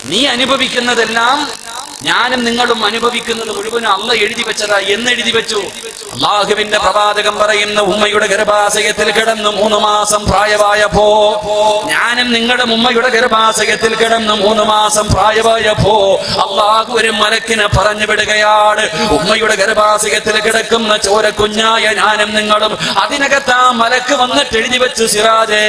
നീ അനുഭവിക്കുന്നതെല്ലാം ഞാനും നിങ്ങളും അനുഭവിക്കുന്നത് മുഴുവനും അള്ളാഹ് എഴുതി വെച്ചതാ. എന്ന് എഴുതി വെച്ചു? അള്ളാഹുവിന്റെ പ്രവാചകൻ പറയുന്ന ഉമ്മയുടെ ഗർഭാശയത്തിൽ കിടന്ന് 3 മാസം പ്രായമായപ്പോ, ഞാനും നിങ്ങളുടെ ഉമ്മയുടെ ഗർഭാശയത്തിൽ കിടന്ന് 3 മാസം പ്രായമായപ്പോ അള്ളാഹു ഒരു മലക്കിനെ പറഞ്ഞു വിടുകയാണ്. ഉമ്മയുടെ ഗർഭാശയത്തിൽ കിടക്കുന്ന ചോരക്കുഞ്ഞായ ഞാനും നിങ്ങളും, അതിനകത്ത് ആ മലക്ക് വന്നിട്ട് എഴുതി വെച്ചു, സിറാജേ,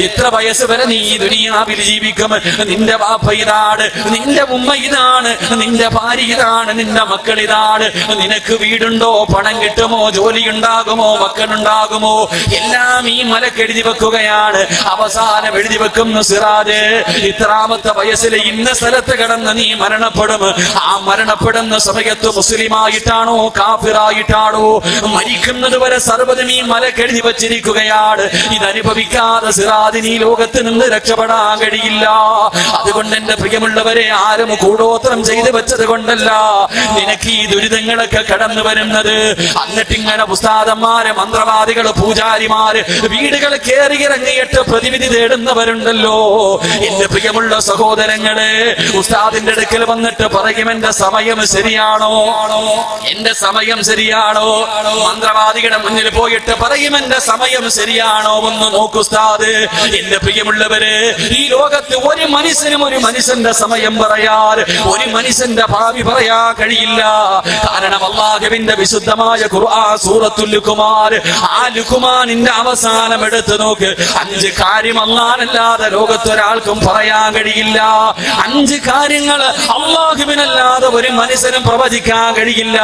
ഇത്ര വയസ്സ് വരെ നീ ദുനിയാവിൽ ജീവിക്കും. നിന്റെ വാപ്പ ഇതാണ്, നിന്റെ ഉമ്മ ഇതാണ്, നിന്റെ ഭാര്യ ഇതാണ്, നിന്റെ മക്കൾ ഇതാണ്. നിനക്ക് വീടുണ്ടോ, പണം കിട്ടുമോ, ജോലി ഉണ്ടാകുമോ, മക്കളുണ്ടാകുമോ, എല്ലാം ഈ മലക്ക് എഴുതി വെക്കുകയാണ്. അവസാനം എഴുതി വെക്കുന്നു, സിറാജ്, ഇത്രാമത്തെ വയസ്സിൽ ഇന്ന സ്ഥലത്ത് കിടന്ന് നീ മരണപ്പെടും. ആ മരണപ്പെടുന്ന സമയത്ത് മുസ്ലിമായിട്ടാണോ കാഫിറായിട്ടാണോ മരിക്കുന്നത് വരെ സർവ്വതും ഈ മലക്ക് എഴുതി വച്ചിരിക്കുകയാണ്. ഇതനുഭവിക്കാതെ സിറാജിന് ഈ ലോകത്ത് നിന്ന് രക്ഷപ്പെടാൻ കഴിയില്ല. അതുകൊണ്ട് എന്റെ പ്രിയമുള്ളവരെ, ആരും കൂടോത്രം ചെയ്ത് വെച്ചത് കൊണ്ടല്ല നിനക്ക് ഈ ദുരിതങ്ങളൊക്കെ കടന്നു വരുന്നത്. എന്നിട്ടിങ്ങനെ ഉസ്താദന്മാര്, മന്ത്രവാദികള്, പൂജാരിമാര് വീടുകൾ കയറിയിറങ്ങിയിട്ട് പ്രതിവിധി തേടുന്നവരുണ്ടല്ലോ. എന്റെ പ്രിയമുള്ള സഹോദരങ്ങളെ, ഉസ്താദിന്റെ അടുക്കൽ വന്നിട്ട് പറയും, എന്റെ സമയം ശരിയാണോ, എന്റെ സമയം ശരിയാണോ? മന്ത്രവാദികളുടെ മുന്നിൽ പോയിട്ട് പറയും, എന്റെ സമയം ശരിയാണോ? ഒന്ന് നോക്കൂ ഉസ്താദ്. എന്റെ പ്രിയമുള്ളവരെ, ഈ ലോകത്ത് ഒരു മനുഷ്യനും ഒരു മനുഷ്യന്റെ സമയം പറയാൻ, ഒരു മനുഷ്യന്റെ ഭാവി പറയാൻ കഴിയില്ല. കാരണം അല്ലാഹുവിന്റെ വിശുദ്ധമായ ഖുർആൻ സൂറത്തുൽ ലുഖ്മാൻ, ആ ലുഖ്മാനിന്റെ അവസാനം എടുത്തു നോക്ക്. 5 കാര്യം അല്ലാഹുവല്ലാതെ ലോകത്തൊരാൾക്കും പറയാൻ കഴിയില്ല. 5 കാര്യങ്ങൾ അല്ലാഹുവിനല്ലാതെ ഒരു മനുഷ്യനും പ്രവചിക്കാൻ കഴിയില്ല.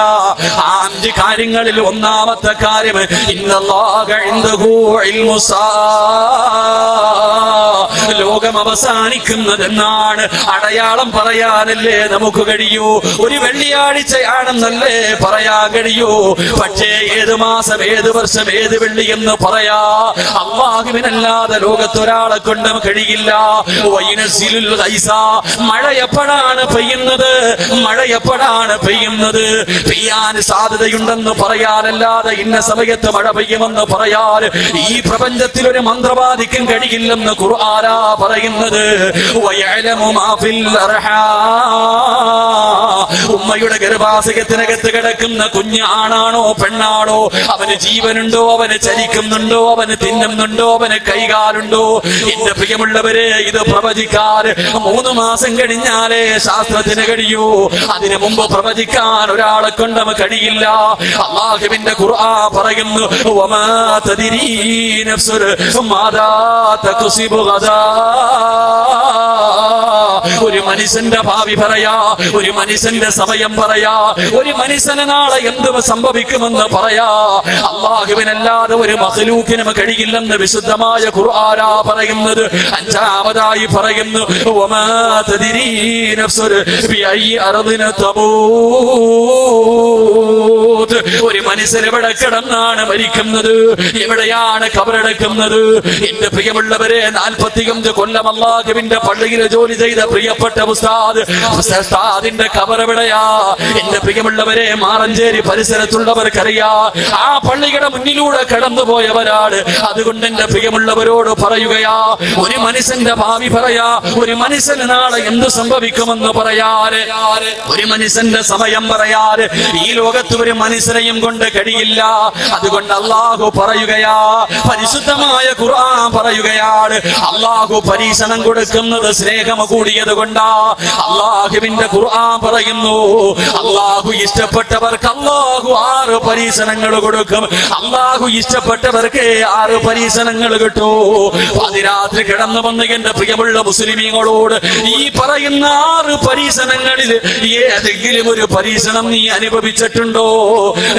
ആ 5 കാര്യങ്ങളിൽ ഒന്നാമത്തെ കാര്യം, ഇന്നല്ലാഹ ഇൻദഹു ഇൽമുസാ, ലോകം അവസാനിക്കുന്നതെന്നാണ്. അടയാളം പറയാനല്ലേ നമുക്ക് കഴിയൂ? ഒരു വെള്ളിയാഴ്ചയാണെന്നല്ലേ പറയാൻ കഴിയൂ? പക്ഷേ ഏത് മാസം, ഏത് വർഷം, ഏത് വെള്ളി എന്ന് പറയാ അല്ലാഹുവിനല്ലാതെ ലോകത്തൊരാളെ കൊണ്ടും കഴിയില്ല. വൈനസിലുൽ ഗൈസ, മഴ എപ്പോഴാണ് പെയ്യുന്നത്, മഴ എപ്പോഴാണ് പെയ്യുന്നത്, പെയ്യാൻ സാധ്യതയുണ്ടെന്ന് പറയാനല്ലാതെ ഇന്ന സമയത്ത് മഴ പെയ്യുമെന്ന് പറയാൻ ഈ പ്രപഞ്ചത്തിൽ ഒരു മന്ത്രവാദിക്കും കഴിയില്ലെന്ന് ഖുർആനാ പറയുന്നത്. വയഅലമു മാ ഫിൽ അർഹാം, ഉമ്മയുടെ ഗർഭാശയത്തിനകത്ത് കിടക്കുന്ന കുഞ്ഞ് ആണാണോ പെണ്ണാണോ, അവന് ജീവനുണ്ടോ, അവന് ചലിക്കുന്നുണ്ടോ, അവന് തിന്നുന്നുണ്ടോ, അവന് കൈകാലുണ്ടോ? എന്റെ പ്രിയമുള്ളവരെ, ഇത് പ്രവചിക്കാൻ 3 മാസം കഴിഞ്ഞാലേ ശാസ്ത്രത്തിന് കഴിയൂ. അതിനു മുമ്പ് പ്രവചിക്കാൻ ഒരാളെ കൊണ്ടും കഴിയില്ല. അല്ലാഹുവിന്റെ ഖുർആൻ പറയുന്നു, വമാ തദ്രീ നഫ്സുൻ മാദാ തക്സിബു ഗദാ. ഒരു മനുഷ്യന്റെ ഭാവി പറയാ, ഒരു മനുഷ്യന്റെ സമയം പറയാ, ഒരു മനുഷ്യന് നാളെ എന്ത് സംഭവിക്കുമെന്ന് പറയാ അല്ലാഹുവിനല്ലാതെ ഒരു മഖ്ലൂക്കിനും കഴിയില്ലെന്ന് വിശുദ്ധമായ ഖുർആനാ പറയുന്നത്. 5-ാമതായി പറയുന്നു, വമാ തദ്രീ നഫ്സുൻ ബിഅയ്യി അർദിൻ തമൂത്. ഒരു മനുഷ്യൻ എവിടെ കിടന്നാണ് മരിക്കുന്നത്, എവിടെയാണ് ഖബറടക്കുന്നത്? എന്റെ പ്രിയമുള്ളവരെ, 45 കൊല്ലം അല്ലാഹുവിന്റെ പള്ളിയിൽ ജോലി ചെയ്ത പ്രിയപ്പെട്ട ഉസ്താദിന്റെ ഖബർ എവിടെയാ? എന്റെ പ്രിയമുള്ളവരെ, മാറഞ്ചേരി പരിസരത്തുള്ളവർക്കറിയാ. ആ പള്ളിയുടെ മുന്നിലൂടെ കടന്നുപോയവരാണ്. അതുകൊണ്ട് എന്റെ പ്രിയമുള്ളവരോട് പറയുകയാ, ഒരു മനുഷ്യന്റെ ഭാവി പറയാ, ഒരു മനുഷ്യന് നാളെ എന്ത് സംഭവിക്കുമെന്ന് പറയാറ്, ഒരു മനുഷ്യന്റെ സമയം പറയാറ് ഈ ലോകത്ത് ഒരു മനുഷ്യനെയും കൊണ്ട് കഴിയില്ല. അതുകൊണ്ട് അല്ലാഹു പറയുകയാ, പരിശുദ്ധമായ ഖുർആൻ പറയുകയാണ്, അല്ലാഹു പരീക്ഷണം കൊടുക്കുന്നത് സ്നേഹം കൂടിയത് കൊണ്ടാ. അല്ലാഹുവിന്റെ ഖുർആൻ പറയുന്നു, അല്ലാഹു ഇഷ്ടപ്പെട്ടവർക്ക് അല്ലാഹു 6 പരീക്ഷണങ്ങൾ കൊടുക്കും. അല്ലാഹു ഇഷ്ടപ്പെട്ടവർക്ക് 6 പരീക്ഷണങ്ങൾ കിട്ടൂ. അതിരാത്രി കിടന്നു വന്ന് എന്റെ പ്രിയമുള്ള മുസ്ലിമീങ്ങളോട്, ഈ പറയുന്ന 6 പരീക്ഷണങ്ങളിൽ ഏതെങ്കിലും ഒരു പരീക്ഷണം നീ അനുഭവിച്ചിട്ടുണ്ടോ?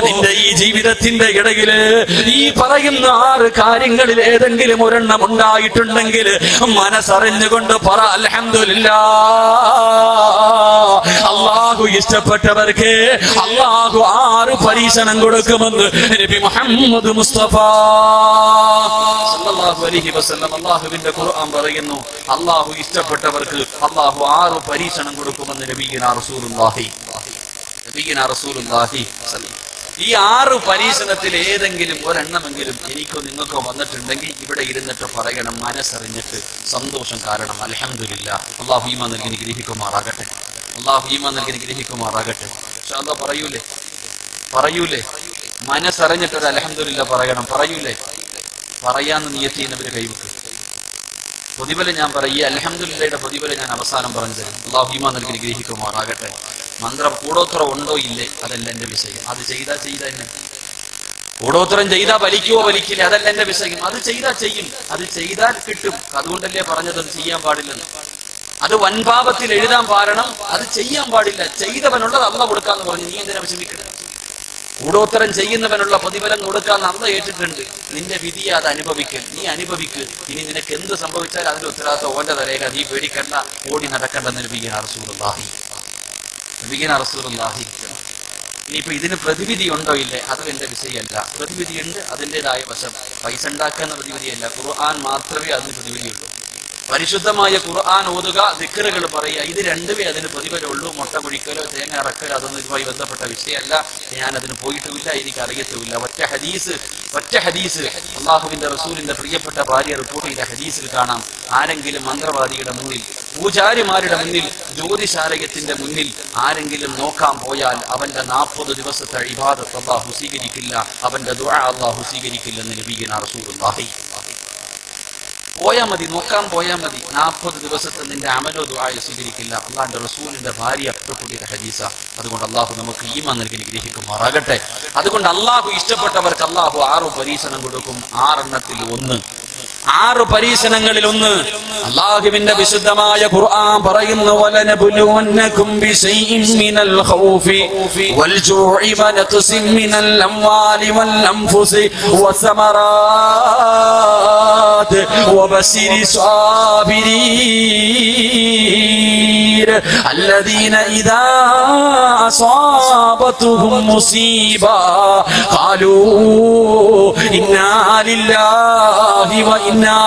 നിന്റെ ഈ ജീവിതത്തിന്റെ ഇടയില് ഈ പറയുന്ന 6 കാര്യങ്ങളിൽ ഏതെങ്കിലും ഒരെണ്ണം ഉണ്ടായിട്ടുണ്ടെങ്കിൽ മനസ്സറിഞ്ഞുകൊണ്ട് പറ, അൽഹംദുലില്ലാഹ്. അല്ലാഹു ഇഷ്ടപ്പെട്ടവർക്ക് അല്ലാഹു 6 പരീക്ഷണം കൊടുക്കുമെന്ന് നബി മുഹമ്മദ് മുസ്തഫ സല്ലല്ലാഹു അലൈഹി വസല്ലം അല്ലാഹുവിന്റെ ഖുർആൻ പറയുന്നു, അല്ലാഹു ഇഷ്ടപ്പെട്ടവർക്ക് അല്ലാഹു 6 പരീക്ഷണം കൊടുക്കുമെന്ന് നബിയുനാ റസൂലുള്ളാഹി ഈ 6 പരീക്ഷണത്തിൽ ഏതെങ്കിലും ഒരെണ്ണമെങ്കിലും എനിക്കോ നിങ്ങൾക്കോ വന്നിട്ടുണ്ടെങ്കിൽ ഇവിടെ ഇരുന്നിട്ട് പറയണം, മനസ്സറിഞ്ഞിട്ട് സന്തോഷം കാരണം അൽഹംദുലില്ലാഹ്, അല്ലാഹു ഈമാൻ നൽകി ഗ്രഹിക്കുമാറാകട്ടെ, അല്ലാഹു ഈമാൻ നൽകി ഗ്രഹിക്കുമാറാകട്ടെ. ഇൻഷാ അല്ലാഹ് പറയൂലേ മനസ്സറിഞ്ഞിട്ടൊരു അൽഹംദുലില്ലാഹ് പറയണം. പറയൂലേ? പറയാന്ന് നിയത്ത് ചെയ്യുന്നവര് കൈവെക്കും. പ്രതിഫലം ഞാൻ പറയും. ഈ അൽഹംദുലില്ലാഹയുടെ പ്രതിഫലം ഞാൻ അവസാനം പറഞ്ഞു തരും. അല്ലാഹു ഈമാൻ നൽകി ഗ്രഹിക്കുമാറാകട്ടെ. മന്ത്രം കൂടോത്രം ഉണ്ടോ ഇല്ലേ അതല്ല എന്റെ വിഷയം. അത് ചെയ്താ തന്നെ കൂടോത്രം ചെയ്താ വലിക്കുവോ വലിക്കില്ല അതല്ല എന്റെ വിഷയം. അത് ചെയ്താ ചെയ്യും, അത് ചെയ്താൽ കിട്ടും. അതുകൊണ്ടല്ലേ പറഞ്ഞത് അത് ചെയ്യാൻ പാടില്ലെന്ന്. അത് വൻപാപത്തിൽ എഴുതാൻ പാരണം, അത് ചെയ്യാൻ പാടില്ല. ചെയ്തവനുള്ളത് അള്ളാഹ് കൊടുക്കാന്ന് പറഞ്ഞു. നീ എന്തിനാ വിഷമിക്കണം? കൂടോത്തരം ചെയ്യുന്നവനുള്ള പ്രതിഫലം കൊടുക്കാന്ന് അള്ളാഹ് ഏറ്റിട്ടുണ്ട്. നിന്റെ വിധിയെ അത് അനുഭവിക്കൽ, നീ അനുഭവിക്ക്. ഇനി നിനക്ക് എന്ത് സംഭവിച്ചാൽ അതിന്റെ ഉത്തരവാദിത്വം ഓന്റെ തലയില. നീ പേടിക്കണ്ട, ഓടി നടക്കണ്ടെന്ന് നബിയന റസൂലുള്ളാഹി. ഇനിയിപ്പോ ഇതിന് പ്രതിവിധി ഉണ്ടോ ഇല്ലേ അതും എന്റെ വിഷയമല്ല. പ്രതിവിധി ഉണ്ട്, അതിൻ്റെതായ വശം. പൈസ ഉണ്ടാക്കുന്ന പ്രതിവിധിയല്ല, ഖുർആൻ മാത്രമേ അതിന് പ്രതിവിധിയുള്ളൂ. പരിശുദ്ധമായ ഖുർആൻ ഓതുക, ദിക്റുകൾ പറയുക, ഇത് രണ്ടുമേ അതിന് പ്രതിഫലമുള്ളൂ. മുട്ട കുഴിക്കലോ തേങ്ങ ഇറക്കലോ അതൊന്നും ഇതുമായി ബന്ധപ്പെട്ട വിഷയമല്ല. ഞാൻ അതിന് പോയിട്ടുമില്ല, എനിക്ക് അറിയത്തുമില്ല. ഒറ്റ ഹദീസ് അള്ളാഹുവിന്റെ റസൂലിന്റെ പ്രിയപ്പെട്ട ഭാര്യ റിപ്പോർട്ട് ചെയ്ത ഹദീസിൽ കാണാം, ആരെങ്കിലും മന്ത്രവാദിയുടെ മുന്നിൽ, പൂജാരിമാരുടെ മുന്നിൽ, ജ്യോതിശാലയത്തിന്റെ മുന്നിൽ ആരെങ്കിലും നോക്കാൻ പോയാൽ അവന്റെ 40 ദിവസത്തെ ഇബാദത്ത് അല്ലാഹു സ്വീകരിക്കില്ല, അവന്റെ ദുആ അല്ലാഹു സ്വീകരിക്കില്ലെന്ന് നബിയന റസൂലുള്ളാഹി. പോയാ മതി, നോക്കാൻ പോയാ മതി. 40 ദിവസത്തെ നിന്റെ അമലോ ദുആയോ സ്വീകരിക്കില്ല. അള്ളാന്റെ റസൂലിന്റെ ഭാര്യ അപ്പുറത്തുള്ള ഹദീസ. അതുകൊണ്ട് അള്ളാഹു നമുക്ക് ഈമാൻ നൽകി ഗ്രഹിക്കുമാറാകട്ടെ. അതുകൊണ്ട് അള്ളാഹു ഇഷ്ടപ്പെട്ടവർക്ക് അള്ളാഹു 6 പരീക്ഷണം കൊടുക്കും. 6 എണ്ണത്തിൽ 1, 6 പരീക്ഷണങ്ങളിൽ 1 അല്ലാഹുവിന്റെ വിശുദ്ധമായ ഖുർആൻ പറയുന്നു, വലനബുലുവന്നകും ബിശൈഇൻ മിനൽ ഖൗഫി വൽ ജൂഇ വനഖ്സിൻ മിനൽ അംവാലി വൽ അൻഫുസി വസമറാത് വബശിരി സാബിരീൻ الذين إذا أصابتهم مصيبة قالوا إنا لله وإنا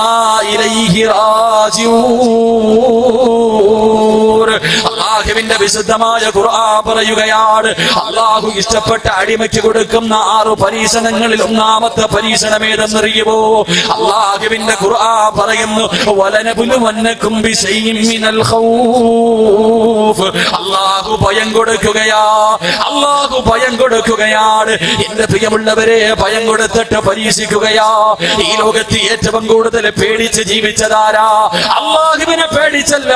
إليه راجعون. അല്ലാഹുവിന്റെ വിശുദ്ധമായ ഖുർആൻ പറയുകയാണ്, അല്ലാഹു ഇഷ്ടപ്പെട്ട അടിമയ്ക്ക് കൊടുക്കുന്ന 6 പരീക്ഷണങ്ങളിൽ 1ാമത്തെ പരീക്ഷണം ഏതെന്നറിയുമോ? അല്ലാഹുവിന്റെ ഖുർആൻ പറയുന്നു, വലനബുലുവന്നകും ബിശൈഇൻ മിനൽ ഖൗഫ്. അല്ലാഹു ഭയം കൊടുക്കുകയാണ്. എന്റെ പ്രിയമുള്ളവരെ, ഭയം കൊടുത്തിട്ട് പരീക്ഷിക്കുകയാ. ഈ ലോകത്ത് ഏറ്റവും കൂടുതൽ പേടിച്ച് ജീവിച്ചതാരാ? അല്ലാഹുവിനെ പേടിച്ചല്ല.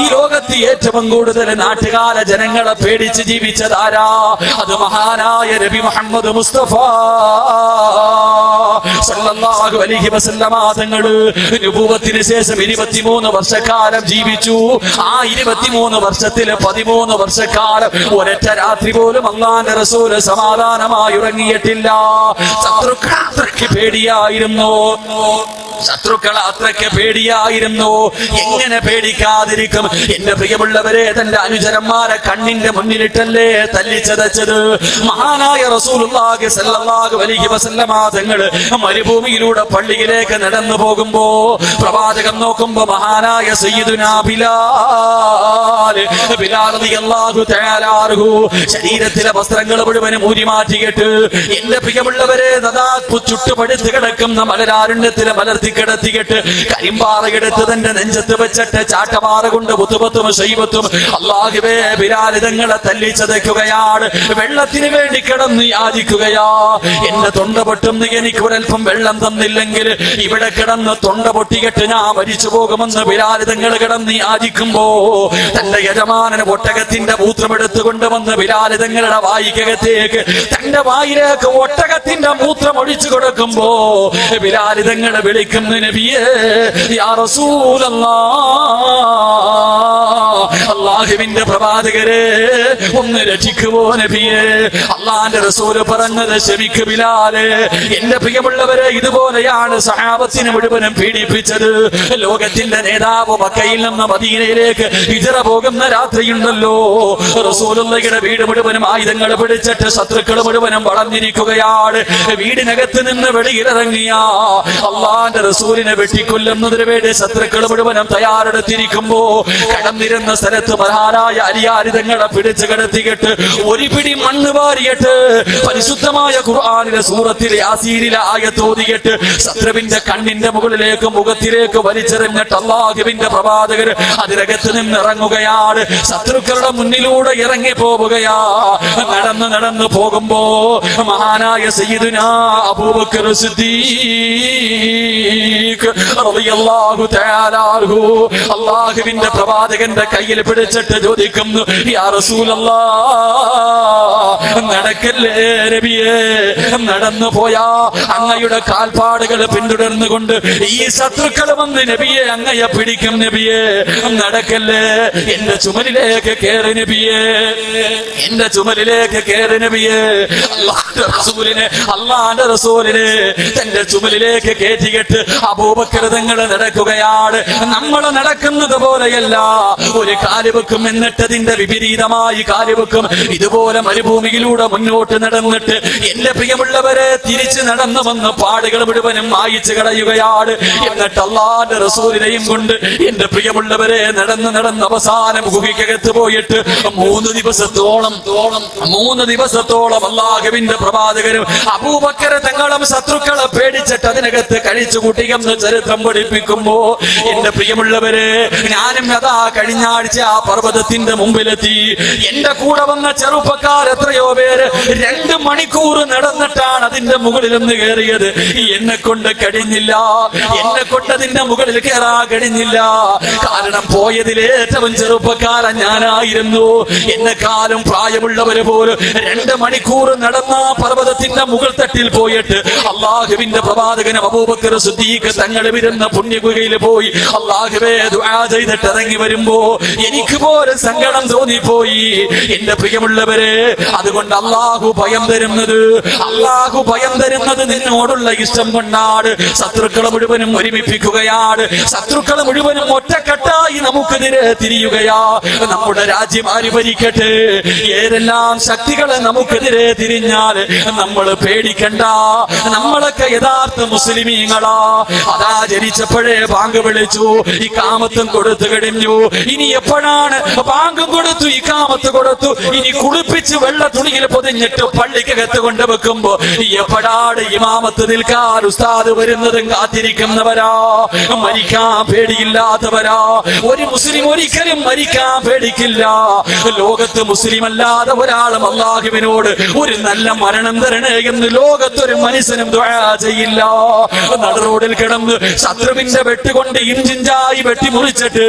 ഈ ലോകത്ത് ഏറ്റവും കൂടുതൽ നാട്ടുകാരെ ജനങ്ങളെ പേടിച്ച് ജീവിച്ചതാരാ? അത് മഹാനായ നബി മുഹമ്മദ് മുസ്തഫ സല്ലല്ലാഹു അലൈഹി വസല്ലമ തങ്ങള് നബുവത്തിന് ശേഷം 23 വർഷക്കാലം ജീവിച്ചു. ആ 23 വർഷത്തിൽ 13 വർഷക്കാലം ഒരൊറ്റ രാത്രി പോലും അല്ലാഹുവിന്റെ റസൂൽ സമാധാനമായി ഉറങ്ങിയിട്ടില്ല. ശത്രുക്കൾ അത്രയ്ക്ക് പേടിയായിരുന്നു. എങ്ങനെ പേടിക്കാതിരിക്കും? എന്റെ പ്രിയമുള്ളവരെ, തന്റെ അനുചരന്മാരെ കണ്ണിന്റെ മുന്നിലിട്ടല്ലേ തല്ലിച്ചതച്ചത്. മഹാനായ റസൂലുള്ളാഹി സ്വല്ലല്ലാഹു അലൈഹി വസല്ലമ തങ്ങൾ മരുഭൂമിയിലൂടെ പള്ളിയിലേക്ക് നടന്നു പോകുമ്പോ പ്രവാചകൻ നോക്കുമ്പോ മഹാനായ സയ്യിദുനാ ബിലാൽ റളിയല്ലാഹു തആല അൻഹു ശരീരത്തിലെ വസ്ത്രങ്ങൾ മുഴുവനും ഊരി മാറ്റിയിട്ട്, എന്റെ പ്രിയമുള്ളവരെ, ചുട്ടുപടുത്ത് കിടക്കുന്ന മലരാരുണ്യത്തിലെ മലർത്തി കിടത്തിയിട്ട് കരിമ്പാറയെടുത്ത് തന്റെ നെഞ്ചത്ത് വെച്ചിട്ട് ചാട്ടമാറ കൊണ്ട് ബുത്തുബത്തും ശൈബത്തും അല്ലാഹുവേ ബിലാൽ തങ്ങളെ തല്ലിച്ചതയ്ക്കുകയാണ്. വെള്ളത്തിന് വേണ്ടി കിടന്ന് യാചിക്കുകയാ. എന്നെ തൊണ്ട പൊട്ടുന്ന എനിക്ക് ഒരൽപ്പം വെള്ളം തന്നില്ലെങ്കിൽ ഇവിടെ കിടന്ന് തൊണ്ട പൊട്ടിയിട്ട് ഞാൻ മരിച്ചു പോകുമെന്ന് ബിലാൽ തങ്ങൾ കിടന്ന് യാചിക്കുമ്പോ തന്റെ യജമാനന് ഒട്ടകത്തിന്റെ മൂത്രമെടുത്തു കൊണ്ടുവന്ന് ബിലാൽ തങ്ങളുടെ വായിക്കകത്തേക്ക്, തന്റെ വായിലേക്ക് ഒട്ടകത്തിന്റെ മൂത്രം ഒഴിച്ചു കൊടുക്കുമ്പോ ബിലാൽ തങ്ങളെ വിളിക്കുന്ന, നബിയേ യാ റസൂലല്ലാഹ്, അല്ലാഹുവിന്റെ പ്രവാചകരെ ഒന്ന് രക്ഷിക്കുവോ നബിയേ. അല്ലാഹുവിന്റെ റസൂല് പറഞ്ഞത്, ശരിക്ക് ബിലാലെ, എന്റെ പ്രിയമുള്ളവരെ, ഇതുപോലെയാണ് സഹാബത്തിനെ മുഴുവനും പീഡിപ്പിച്ചത്. ലോകത്തിന്റെ നേതാവ് മക്കയിൽ നിന്ന് മദീനയിലേക്ക് ഹിജ്റ പോകുന്ന രാത്രിയുണ്ടല്ലോ, റസൂലുള്ളാഹിയുടെ വീട് മുഴുവനും ആയുധങ്ങൾ പിടിച്ചിട്ട് ശത്രുക്കൾ മുഴുവനും വളർന്നിരിക്കുകയാണ്. വീടിനകത്ത് നിന്ന് വെളിയിലിറങ്ങിയ അല്ലാഹുവിന്റെ റസൂലിനെ വെട്ടിക്കൊല്ലുന്നതിന് വേണ്ടി ശത്രുക്കൾ മുഴുവനും തയ്യാറെടുത്തിരിക്കുമ്പോ കടന്നിരുന്ന സ്ഥലത്ത് മഹാനായ അലിയാരി തങ്ങളെ പിടിച്ചു കിടത്തിയിട്ട് ഒരു പിടി മണ്ണ് വാരിയിട്ട് പരിശുദ്ധമായ ഖുർആനിലെ സൂറത്തിലെ യാസീനിലെ ആയത്ത് ഓതിയിട്ട് ശത്രുവിന്റെ കണ്ണിന്റെ മുകളിലേക്ക് മുഖത്തിലേക്ക് വലിച്ചെറിഞ്ഞിട്ട് അല്ലാഹുവിന്റെ പ്രവാചകർ അതിനകത്ത് നിന്ന് ഇറങ്ങുകയാണ്. ശത്രുക്കളുടെ മുന്നിലൂടെ ഇറങ്ങി പോവുകയാ. നടന്നു പോകുമ്പോ മഹാനായ സയ്യിദുനാ അബൂബക്കർ സിദ്ദീഖ് റളിയല്ലാഹു തആല അൻഹു അല്ലാഹുവിന്റെ പ്രവാചകന്റെ കയ്യിൽ പിടിച്ചിട്ട് ചോദിക്കുന്നു, യാ റസൂലല്ലാഹ്, നടക്കല്ലേ നബിയേ, നടന്നു പോയാ അങ്ങയുടെ കാൽപ്പാടുകൾ പിന്തുടർന്നുകൊണ്ട് ഈ ശത്രുക്കൾ വന്ന് നബിയെ അങ്ങയെ പിടിക്കും നബിയെ, നടക്കല്ലേ, എന്റെ ചുമലിലേക്ക് കേറി നബിയെ, എന്റെ ചുമലിലേക്ക് കേറി നബിയെ. അല്ലാഹുവിന്റെ റസൂലിനെ തന്റെ ചുമലിലേക്ക് കയറ്റിയിട്ട് അബൂബക്കർ തങ്ങൾ നടക്കുകയാണ്. നമ്മൾ നടക്കുന്നത് പോലെയല്ല. ഒരു കാല് വെക്കും, എന്നിട്ട് അതിന്റെ വിപരീതമായി കാല് വെക്കും. ഇതുപോലെ മരുഭൂമിയിലൂടെ മുന്നോട്ട് നടന്നിട്ട് എന്റെ പ്രിയമുള്ളവരെ തിരിച്ചു നടന്നു വന്ന് പാടുകൾ മുഴുവനും മായിച്ചു കളയുകയാണ്. എന്നിട്ട് അല്ലാഹുവിന്റെ റസൂലിനെയും കൊണ്ട് എന്റെ പ്രിയമുള്ളവരെ നടന്ന് അവസാനം ഗുഹയ്ക്കകത്ത് പോയിട്ട് 3 ദിവസത്തോളം അല്ലാഹുവിന്റെ പ്രവാചകരും അബൂബക്കർ തങ്ങളും ശത്രുക്കളെ പേടിച്ചിട്ട് അതിനകത്ത് കഴിച്ചു കൂട്ടിയെന്ന് ചരിത്രം പഠിപ്പിക്കുമ്പോ എന്റെ പ്രിയമുള്ളവരെ, ഞാനും അതാ കഴിഞ്ഞ ആഴ്ച ആ പർവ്വതത്തിന്റെ മുമ്പിലെത്തി. എന്റെ കൂടെ വന്ന ചെറുപ്പക്കാർ എത്രയോ പേര് 2 മണിക്കൂർ നടന്നിട്ടാണ് അതിന്റെ മുകളിൽ നിന്ന് കയറിയത്. എന്നെ കൊണ്ട് കഴിഞ്ഞില്ല, എന്നെ കൊണ്ട് അതിന്റെ മുകളിൽ കയറാൻ കഴിഞ്ഞില്ല. കാരണം പോയതിൽ ഏറ്റവും ചെറുപ്പക്കാരൻ ഞാനായിരുന്നു. എന്നെക്കാളും പ്രായമുള്ളവര് പോലും 2 മണിക്കൂർ നടന്ന പർവ്വതത്തിന്റെ മുകൾ തട്ടിൽ പോയിട്ട് അല്ലാഹുവിന്റെ പ്രവാചകനും അബൂബക്കർ സിദ്ദീഖ് തങ്ങൾ വരുന്ന പുണ്യഗുഹയിൽ പോയി അല്ലാഹുവേ ദുആ ചെയ്തിട്ട് ഇറങ്ങി വരുമ്പോ എനിക്ക് പോലും സങ്കടം തോന്നിപ്പോയി. എന്റെ പ്രിയമുള്ളവരെ, അതുകൊണ്ട് അല്ലാഹു ഭയം തരുന്നത് നിന്നോടുള്ള ഇഷ്ടം കൊണ്ടാണ്. ശത്രുക്കളെ മുഴുവനും ഒരുമിപ്പിക്കുകയാണ്. ശത്രുക്കളെ മുഴുവനും ഒറ്റക്കെട്ടായി നമുക്കെതിരെ തിരിയുകയാ. നമ്മുടെ രാജ്യം ആര് ഭരിക്കട്ടെ, ഏതെല്ലാം ശക്തികളെ നമുക്കെതിരെ തിരിഞ്ഞാൽ നമ്മൾ പേടിക്കണ്ട. നമ്മളൊക്കെ യഥാർത്ഥ മുസ്ലിമീങ്ങളാ. അതാ ജനിച്ചപ്പോഴേ ബാങ്ക് വിളിച്ചു, ഇഖാമത്തും കൊടുത്തു കഴിഞ്ഞു. ഇനി എപ്പോഴാണ് ബാങ്കും കൊടുത്തു, ഇഖാമത്ത് കൊടുത്തു, ഇനി കുളിപ്പിച്ച് വെള്ള തുണിയിൽ പൊതിഞ്ഞിട്ട് പള്ളിക്കകത്ത് കൊണ്ടുവെക്കുമ്പോ എപ്പോഴാണ് ഇമാമത്ത് നിൽക്കാൻ ഉസ്താദ് വരുന്നതും കാത്തിരിക്കുന്നവരാ. മരിക്കാൻ പേടിയില്ലാത്തവരാ. ഒരു മുസ്ലിം ഒരിക്കലും മരിക്കാൻ പേടിക്കില്ല. ലോകത്ത് മുസ്ലിം അല്ലാതെ ഒരാളും അല്ലാഹുവിനോട് ഒരു നല്ല മരണം തരണേ എന്ന് ലോകത്തൊരു മനുഷ്യനും ദുആ ചെയ്യില്ല. നട റോഡിൽ കിടന്ന് ശത്രുവിന്റെ വെട്ടുകൊണ്ട് ഇഞ്ചിഞ്ചായി വെട്ടി മുറിച്ചിട്ട്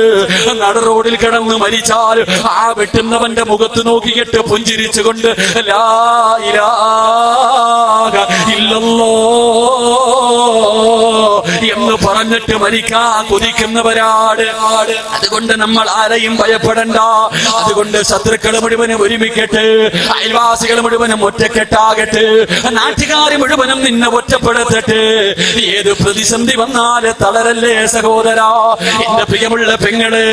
നട റോഡിൽ കിടന്ന് മരിച്ചാൽ ആ വെട്ടുന്നവന്റെ മുഖത്ത് നോക്കിയിട്ട് പുഞ്ചിരിച്ചുകൊണ്ട് ലാ ഇലാഹ ഇല്ലല്ലാഹ് എന്ന് പറഞ്ഞിട്ട് മരിക്കാൻ കൊതിക്കുന്നവരാണ്. അതുകൊണ്ട് നമ്മൾ ആരെയും ഭയപ്പെടണ്ട. അതുകൊണ്ട് ശത്രുക്കൾ മുഴുവനും ഒരുമിക്കട്ടെ, അയൽവാസികൾ മുഴുവനും ഒറ്റക്കെട്ടാകട്ടെ, നാട്ടുകാർ മുഴുവനും നിന്നെ ഒറ്റപ്പെടുത്തട്ടെ. ഏത് പ്രതിസന്ധി വന്നാല് തളരല്ലേ സഹോദരാ. എന്റെ പ്രിയമുള്ള പെങ്ങള്,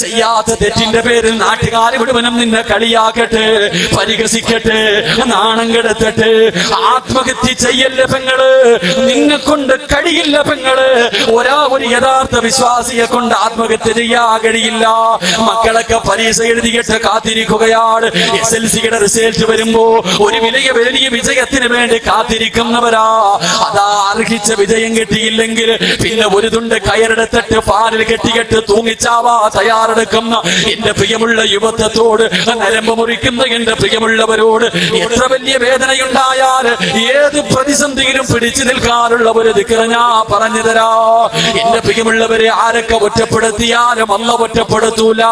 ചെയ്യാത്ത തെറ്റിന്റെ പേരിൽ നാട്ടുകാർ മുഴുവനും നിന്നെ കളിയാക്കട്ടെ, പരിഹസിക്കട്ടെ, നാണം കെടുത്തട്ടെ. ആത്മഹത്യ ചെയ്യല്ലേ പെങ്ങള്, നിന്നെ കൊണ്ട് കഴിയില്ല പെങ്ങള്. ഒരു യഥാർത്ഥ വിശ്വാസിയെ കൊണ്ട് ആത്മഹത്യ ചെയ്യാൻ കഴിയില്ല. മക്കളൊക്കെ പരീക്ഷ എഴുതിയിട്ട് കാത്തിരിക്കുകയാണ്. SLCയുടെ റിസൾട്ട് വരുമ്പോ ഒരു വലിയ വിജയത്തിന് വേണ്ടി കാത്തിരിക്കുന്നവരാ. അതാ അർഹിച്ച വിജയം കിട്ടിയില്ലെങ്കിൽ പിന്നെ ഒരു തുണ്ട് കയറെടുത്തിട്ട് പാലിൽ കെട്ടിയിട്ട് തൂങ്ങിച്ചാവാ തയ്യാറെടുക്കുന്ന എന്റെ പ്രിയമുള്ള യുവത്വത്തോട്, നരമ്പ് മുറിക്കുന്ന എന്റെ പ്രിയമുള്ളവരോട്, എത്ര വലിയ വേദനയുണ്ടായാൽ ഏത് പ്രതിസന്ധിയിലും പിടിച്ചു നിൽക്കാനുള്ള ഒരു ദിക്ർ ഞാൻ പറഞ്ഞു തരാ. എന്റെ പ്രിയമുള്ളവരെ, ആരൊക്കെ ഒറ്റപ്പെടുത്തിയാലും അല്ല ഒറ്റപ്പെടുത്തൂല.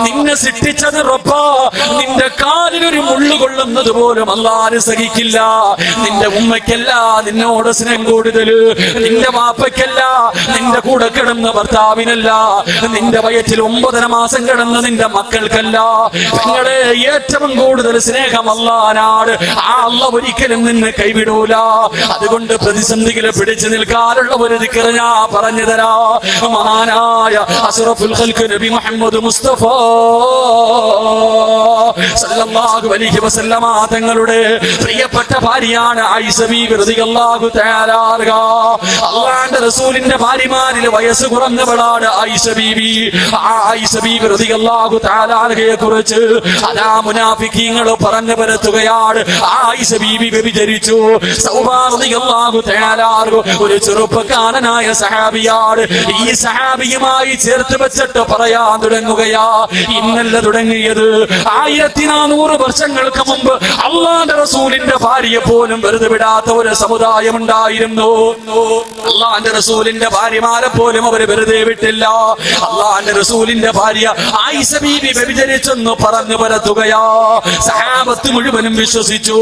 നിന്നെ സൃഷ്ടിച്ചത് റബ്ബാ. നിന്റെ കാലിൽ ഒരു മുള്ളു കൊള്ളുന്നത് പോലും അല്ലാഹു സഹിക്കില്ല. നിന്റെ ഉമ്മയ്ക്കല്ല നിന്നോട് സ്നേഹം കൂടുതൽ, നിന്റെ വാപ്പയ്ക്കല്ല, നിന്റെ കൂടെ കിടന്ന ഭർത്താവിനല്ല, നിന്റെ വയറ്റിൽ 9 മാസം കിടന്ന നിന്റെ മക്കൾക്കല്ല. നിങ്ങളെ ഏറ്റവും കൂടുതൽ സ്നേഹം അല്ലാഹുവിനാണ്. ആ അല്ലാഹു ഒരിക്കലും നിന്നെ കൈവിടൂല. അതുകൊണ്ട് പ്രതിസന്ധികളെ പിടിച്ചു നിൽക്കാനുള്ള ഒരു ദിക്ർ ഞാൻ പറഞ്ഞു തരാ. മഹാനായ അഷ്റഫുൽ ഖൽഖ് നബി മുഹമ്മദ് മുസ്തഫ സല്ലല്ലാഹു അലൈഹി വസല്ലമ തങ്ങളുടെ പ്രിയപ്പെട്ട ഭാര്യയാണ് ആയിഷ ബീവി റളിയല്ലാഹു തആല അൻഹ. അല്ലാഹുവിന്റെ റസൂലിന്റെ ഭാര്യമാരിൽ വയസ്സ് കുറഞ്ഞവളാണ് ആയിഷ ബീവി. ആയിഷ ബീവി റളിയല്ലാഹു റളിയല്ലാഹു തആല അൻഹയെ കുറിച്ച് അതാ മുനാഫിക്കീങ്ങൾ പറഞ്ഞു പരത്തുകയാണ്. ആയിഷ ബീവി വ്യഭിചരിച്ചു. സൗബാൻ റളിയല്ലാഹു തആല ഒരു ചെറുപ്പക്കാരനായ സഹാബിയാണ്. ഈ സഹാബിയുമായി ചേർത്ത് വെച്ചിട്ട് പറയാൻ തുടങ്ങുകയാ. ഇന്നല്ല തുടങ്ങിയത് 1400 വർഷങ്ങൾക്ക് മുമ്പ് അള്ളാന്റെ റസൂലിന്റെ ഭാര്യയെ പോലും വെറുതെ വിടാത്ത ഒരു സമുദായം ഉണ്ടായിരുന്നു. അള്ളാന്റെ റസൂലിന്റെ ഭാര്യമാരെ പോലും അവര് വെറുതെ വിട്ടില്ല. അള്ളാന്റെ റസൂലിന്റെ ഭാര്യ ആയിഷ ബീവി വ്യഭിചരിച്ചെന്ന് പറഞ്ഞു പരത്തുകയാ. സഹാബത്ത് മുഴുവനും വിശ്വസിച്ചു.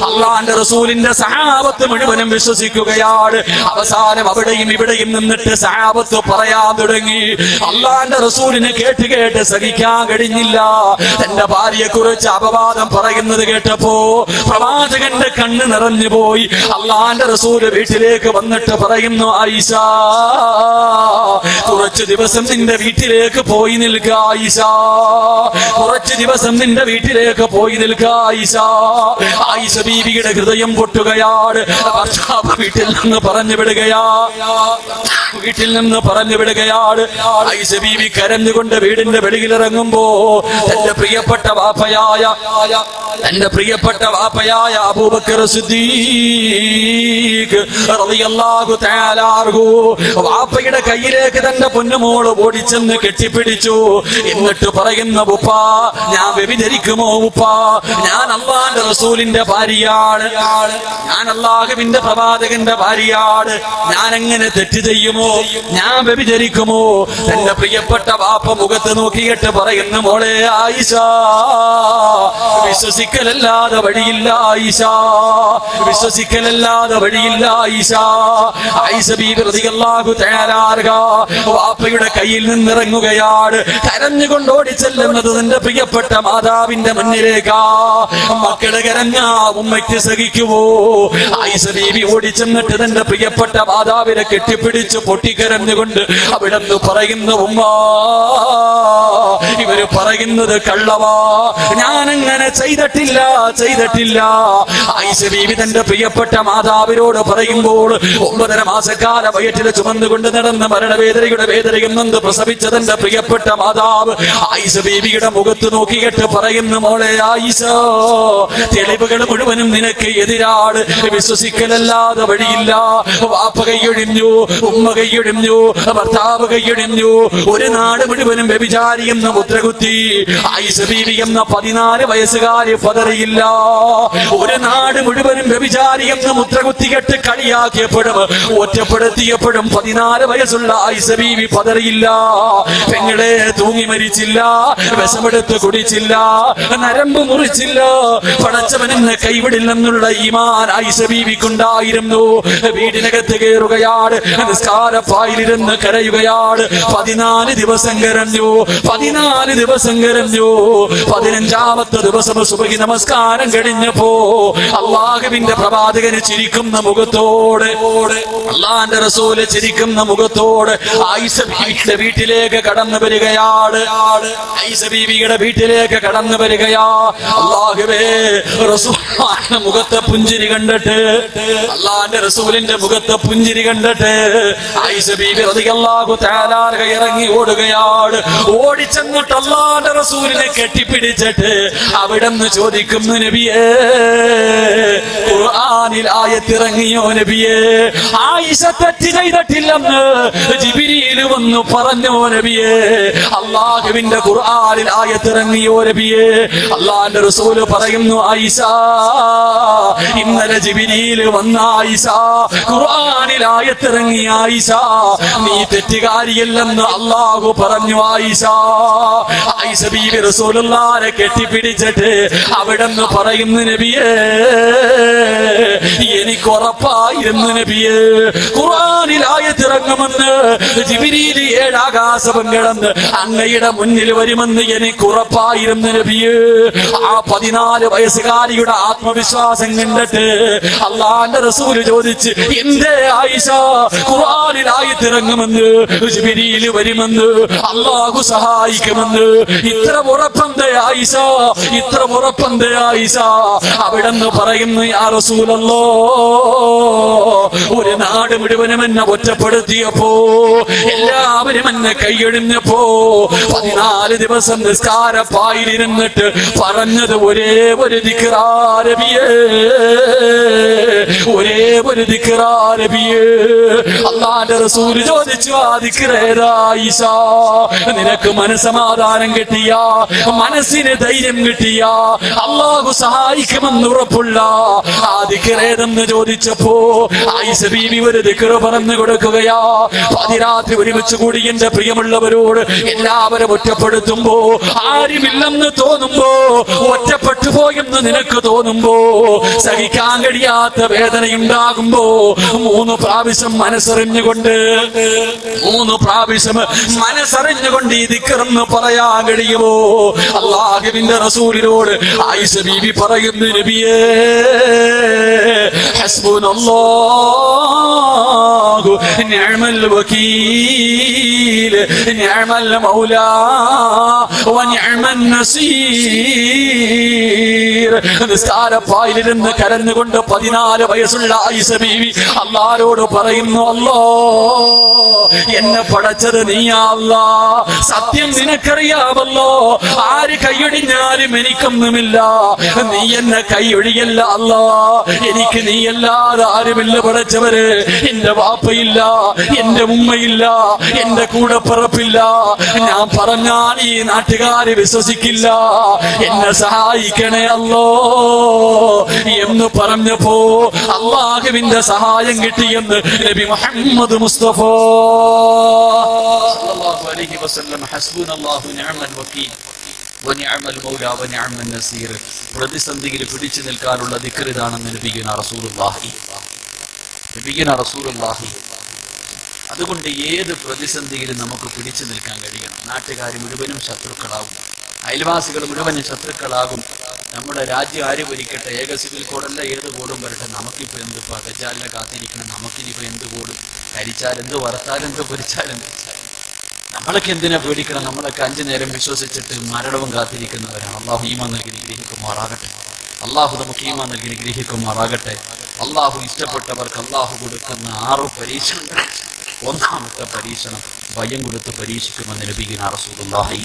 അള്ളാന്റെ റസൂലിന്റെ സഹാബത്ത് മുഴുവനും വിശ്വസിക്കുകയാണ്. അവസാനം അവിടെയും ഇവിടെയും നിന്നിട്ട് സഹാബത്ത് പറയാൻ തുടങ്ങി. അള്ളാന്റെ റസൂലിനെ കേട്ട് കേട്ട് സഹിക്കാൻ കഴിഞ്ഞില്ല. തന്റെ ഭാര്യയെ കുറിച്ച് അപവാദം പറയുന്നത് കേട്ടപ്പോ പ്രവാചകന്റെ കണ്ണ് നിറഞ്ഞു പോയി. അള്ളാന്റെ റസൂല് വീട്ടിലേക്ക് വന്നിട്ട് പറയുന്നു, ആയിഷ കുറച്ചു ദിവസം നിന്റെ വീട്ടിലേക്ക് പോയി നിൽക്ക ആയിഷ, കുറച്ചു ദിവസം നിന്റെ വീട്ടിലേക്ക് പോയി നിൽക്ക ആയിഷ. ആയിഷ ബീവിയുടെ ഹൃദയം പൊട്ടുകയാണ്. ഭർത്താവ് വീട്ടിൽ നിന്ന് പറഞ്ഞു വിടുകയാണ്. ആയിഷ ബീവി കരഞ്ഞുകൊണ്ട് വീടിന്റെ വെളിയിലിറങ്ങുമ്പോ തന്റെ പ്രിയപ്പെട്ട വാപ്പയായ അബൂബക്കർ സിദ്ദീഖ് റളിയല്ലാഹു തആല അൻഹു വാപ്പയുടെ കയ്യിലേക്ക് തന്റെ പൊന്നുമോള് ഓടിച്ചെന്ന് കെട്ടിപ്പിടിച്ചു. എന്നിട്ട് പറയുന്ന, ഉപ്പാ ഞാൻ വ്യഭിചരിക്കുമോ ഉപ്പാ? ഞാൻ അല്ലാഹുവിന്റെ റസൂലിന്റെ ഭാര്യയാണ്, ഞാൻ അല്ലാഹുവിന്റെ പ്രവാചകന്റെ ഭാര്യയാണ്. ഞാൻ എങ്ങനെ തെറ്റ് ചെയ്യുമോ? ഞാൻ വ്യഭിചരിക്കുമോ? തന്റെ പ്രിയപ്പെട്ട വാപ്പ മുഖത്ത് നോക്കിയിട്ട് പറയുന്നു, മോളെ ആയിഷ വിശ്വസിക്കലല്ലാതെ വഴിയില്ല ആയിഷ, വിശ്വസിക്കലല്ലാതെ വഴിയില്ല ആയിഷ. ആയിഷ ബീവി റളിയല്ലാഹു തആല അൻഹ വാപ്പയുടെ കയ്യിൽ നിന്നിറങ്ങുകയാണ്. കരഞ്ഞുകൊണ്ട് ഓടിച്ചെല്ലുന്നത് തന്റെ പ്രിയപ്പെട്ട മാതാവിന്റെ മുന്നിലേക്കാ. മക്കളെ കരഞ്ഞ ഉമ്മയ്ക്ക് സഹിക്കുവോ? ആയിഷ ബീവി ഓടിച്ചെന്നിട്ട് തന്റെ പ്രിയപ്പെട്ട മാതാവിനെ കെട്ടിപ്പിടിച്ച് പൊട്ടിക്കരഞ്ഞുകൊണ്ട് അവിടെന്ന് പറയുന്ന, ഉമ്മ ഇവര് പറയുന്നത് കള്ളവാ, ഞാനങ്ങനെ ചെയ്തിട്ടില്ല. ആയിഷ ബീവി തന്റെ പ്രിയപ്പെട്ട മാതാവിനോട് പറയുമ്പോൾ 9.5 മാസക്കാല വയറ്റിൽ ചുമന്നുകൊണ്ട് നടന്ന് മരണവേദനയുടെ വേദനയും നൊന്ത് പ്രസവിച്ച തന്റെ പ്രിയപ്പെട്ട മാതാവ് ആയിഷ ബീവിയുടെ മുഖത്ത് നോക്കിയിട്ട് പറയുന്നു, മോളെ ആയിഷ തെളിവുകൾ മുഴുവനും നിനക്ക് എതിരാണ്, വിശ്വസിക്കലല്ലാതെ വഴിയില്ല. വാപ്പ കൈയൊഴിഞ്ഞു, ഉമ്മ കൈയൊഴിഞ്ഞു, ഭർത്താവ് കൈയൊഴിഞ്ഞു. ഒരു നാട് മുഴുവനും വ്യഭിചാരി എന്ന മുദ്രകുത്തി. ആയിഷ ബീവി എന്ന 14 വയസ്സുകാരി പതറിയില്ല. ഒരു നാട് മുഴുവനും വ്യഭിചാരി എന്ന മുദ്രകുത്തി കെട്ട് കളിയാക്കിയപ്പോഴും ഒറ്റപ്പെടുത്തിയപ്പോഴും 14 വയസ്സുള്ള ആയിഷ ബീവി പതറിയില്ല. പെങ്ങളെ തൂങ്ങി മരിച്ചില്ല, വിഷമെടുത്ത് കുടിച്ചില്ല, നരമ്പ് മുറിച്ചില്ല. പടച്ചവനെന്നെ കൈവിടില്ലെന്നുള്ള ഈമാൻ ആയിഷ ബീവിക്കുണ്ടായിരുന്നു. വീടിനകത്ത് കയറുകയാണ്, നിസ്കാരപ്പായിലിരുന്ന് കരയുകയാണ്. 14 ദിവസം കരഞ്ഞു. 15ാമത്തെ ദിവസം സുബഹി നമസ്കാരം കഴിഞ്ഞപ്പോ അല്ലാഹുവിന്റെ പ്രവാചകന് ചിരിക്കുന്ന മുഖത്തോടെ, അല്ലാഹുവിന്റെ റസൂല് ചിരിക്കുന്ന മുഖത്തോടെ ആയിഷ ബീവിയുടെ വീട്ടിലേക്ക് കടന്നു വരികയാണ്. ആയിഷ ബീവിയുടെ വീട്ടിലേക്ക് കടന്നു വരികയാ. അല്ലാഹുവേ, റസൂലിന്റെ മുഖത്തെ പുഞ്ചിരി കണ്ടിട്ട്, അല്ലാഹുവിന്റെ റസൂലിന്റെ മുഖത്തെ പുഞ്ചിരി കണ്ടിട്ട് ആയിഷ ബീവി റളിയല്ലാഹു തആല അൻഹ ഇറങ്ങി ഓടുകയാണ്. ഓടിച്ചെന്നിട്ട് അല്ലാഹുവിന്റെ റസൂലിനെ കെട്ടിപ്പിടിച്ചിട്ട് അവിടെന്ന് ചോദിക്കുന്നു, നബിയേ ഖുർആനിൽ ആയത്തിറങ്ങിയോ നബിയേ? ആയിഷ തെറ്റ് ചെയ്തിട്ടില്ലെന്ന് ജിബ്രീൽ വന്നു പറഞ്ഞോ നബിയേ? അല്ലാഹുവിന്റെ ഖുർആനിൽ ആയത്തിറങ്ങിയോ നബിയേ? അല്ലാഹുവിന്റെ റസൂൽ പറയുന്നു, ആയിഷ ഇന്നലെ ജിബ്രീൽ വന്ന ആയിഷ, ഖുർആനിൽ ആയത്തിറങ്ങി ആയിഷ, നീ തെറ്റുകാരിയല്ലെന്ന് അല്ലാഹു പറഞ്ഞു ആയിഷ. ആയിഷ ബീവി റസൂലുള്ളാഹിനെ കെട്ടിപ്പിടിച്ചിട്ട് അവിടെന്ന് പറയുന്നു, നബിയേ എനിക്ക് ഉറപ്പായിരുന്നു നബിയേ ഖുർആനിൽ ആയത്തിറങ്ങുമെന്ന്. ജിബ്രീൽ 7 ആകാശം കടന്ന് അങ്ങയുടെ മുന്നിൽ വരുമെന്ന് എനിക്ക് ഉറപ്പായിരുന്നു നബിയേ. ആ 14 വയസ്സുകാരിയുടെ ആത്മവിശ്വാസം കണ്ടിട്ട് അല്ലാഹുവിന്റെ റസൂൽ ചോദിച്ച്, എന്തേ ആയിഷ ഖുർആനിൽ ആയത്തിറങ്ങുമെന്ന്, ജിബ്രീൽ വരുമെന്ന്, അല്ലാഹു സഹായിക്കുമെന്ന് ഇത്ര ഉറപ്പെന്തേ ആയിഷ, ഇത്ര ഉറപ്പെന്തേ ആയിഷ? അവിടെന്ന് പറയുന്നു, യാ റസൂലല്ലാഹ് റസൂലല്ലോ, ഒരു നാട് മുഴുവനും എന്നെ ഒറ്റപ്പെടുത്തിയപ്പോ, എല്ലാവരും എന്നെ കൈയൊഴിഞ്ഞപ്പോ 14 ദിവസം നിസ്കാരപ്പായിലിരുന്നിട്ട് പറഞ്ഞത് ഒരേ ഒരു ദിക്റാ നബിയേ, ഒരേ ഒരു ദിക്റാ നബിയേ. അല്ലാഹുവിന്റെ റസൂൽ ചോദിച്ചു, ആ ദിക്റേതാ ആയിഷ? നിനക്ക് മനസ്സമാധാനം കിട്ടിയ, മനസ്സിന് ധൈര്യം കിട്ടിയ, അല്ലാഹു സഹായിക്കുമെന്ന് ഉറപ്പുള്ള ആ ദിക്റേതെന്ന് ചോദിച്ചപ്പോ ആയിഷ ബീവി ഒരു ദിക്ർ പറഞ്ഞു കൊടുക്കുകയാ. പാതിരാത്രി ഒരുമിച്ച് കൂടി എന്റെ പ്രിയമുള്ളവരോട് എല്ലാവരും ഒറ്റപ്പെടുത്തുമ്പോ, ആരുമില്ലെന്ന് തോന്നുമ്പോ, ഒറ്റപ്പെട്ടു പോയെന്ന് നിനക്ക് തോന്നുമ്പോ, സഹിക്കാൻ കഴിയാത്ത വേദനയുണ്ടാകുമ്പോ 3 പ്രാവശ്യം മനസ്സറിഞ്ഞുകൊണ്ട്, 3 പ്രാവശ്യം മനസ്സറിഞ്ഞുകൊണ്ട് ഈ ദിക്റെന്ന് പറയാൻ കഴിയുമോ? അല്ലാഹുവിന്റെ റസൂലിനോട് ആയിഷ ബീവി പറയുന്നു, നബിയേ, ഹസ്ബുനല്ലാഹു നിഅമൽ വകീൽ, നിഅമൽ മൗലാ വ നിഅമൻ നസീർ. നിസ്കാരപ്പായിലിരുന്ന് കരഞ്ഞുകൊണ്ട് 14 വയസ്സുള്ള ആയിഷ ബീവി അല്ലാഹുവോട് പറയുന്നു, അല്ലാ, എന്നെ പടച്ചത് നീയാ അല്ലാ, സത്യം നിനക്കറിയാമല്ലോ, ആര് കൈയൊഴിഞ്ഞാലും എനിക്കൊന്നുമില്ല, നീ എന്നെ കൈയൊഴിയല്ല അല്ലാ, എനിക്ക് നീയല്ലാതെ ആരുമില്ല പടച്ചവര്. എന്റെ വാപ്പയില്ല, എന്റെ ഉമ്മയില്ല, എന്റെ കൂടെ പിറപ്പില്ല, ഞാൻ പറഞ്ഞാൽ ഈ നാട്ടുകാര് വിശ്വസിക്കില്ല, എന്നെ സഹായിക്കണേ അല്ലോ എന്ന് പറഞ്ഞപ്പോ അല്ലാഹുവിന്റെ സഹായം കിട്ടിയെന്ന് നബി മുഹമ്മദ് മുസ്തഫ സല്ലല്ലാഹു അലൈഹി വസല്ലം. ഹസ്ബുനല്ലാഹു നിഅമൽ വകീൽ വ നിഅമൽ മൗലാ വ നിഅമൻ നസീർ. പ്രതിസന്ധിയിൽ പിടിച്ചു നിൽക്കാനുള്ള ദിക്ർ ഇതാണെന്ന് നബിയുനാ റസൂലുള്ളാഹി. അതുകൊണ്ട് ഏത് പ്രതിസന്ധിയിലും നമുക്ക് പിടിച്ചു നിൽക്കാൻ കഴിയണം. നാട്ടുകാർ മുഴുവനും ശത്രുക്കളാകും, അയൽവാസികൾ മുഴുവനും ശത്രുക്കളാകും. നമ്മുടെ രാജ്യം ആര് ഭരിക്കട്ടെ, ഏക സിവിൽ കോഡല്ല, ഏത് കോഡും വരട്ടെ, നമുക്കിപ്പോ എന്ത് പകച്ചാലിനെ കാത്തിരിക്കണം, നമുക്കിനിപ്പോ എന്ത് കോടും, കരിച്ചാലെന്ത്, വറുത്താലെന്ത്, പൊരിച്ചാലെന്ത്, നമ്മളൊക്കെ എന്തിനാ പേടിക്കണം? നമ്മളൊക്കെ 5 നേരം വിശ്വസിച്ചിട്ട് മരണവും കാത്തിരിക്കുന്നവരാണ്. അള്ളാഹു ഈമാൻ നൽകി നിഗ്രഹിക്കുമാറാകട്ടെ. അള്ളാഹു നമുക്ക് ഈമാൻ നൽകി നിഗ്രഹിക്കുമാറാകട്ടെ. അള്ളാഹു ഇഷ്ടപ്പെട്ടവർക്ക് അള്ളാഹു കൊടുക്കുന്ന 6 പരീക്ഷണങ്ങൾ. 1ാമത്തെ പരീക്ഷണം ഭയം കൊടുത്ത് പരീക്ഷിക്കുമെന്ന് നബിയുനാ റസൂലുള്ളാഹി.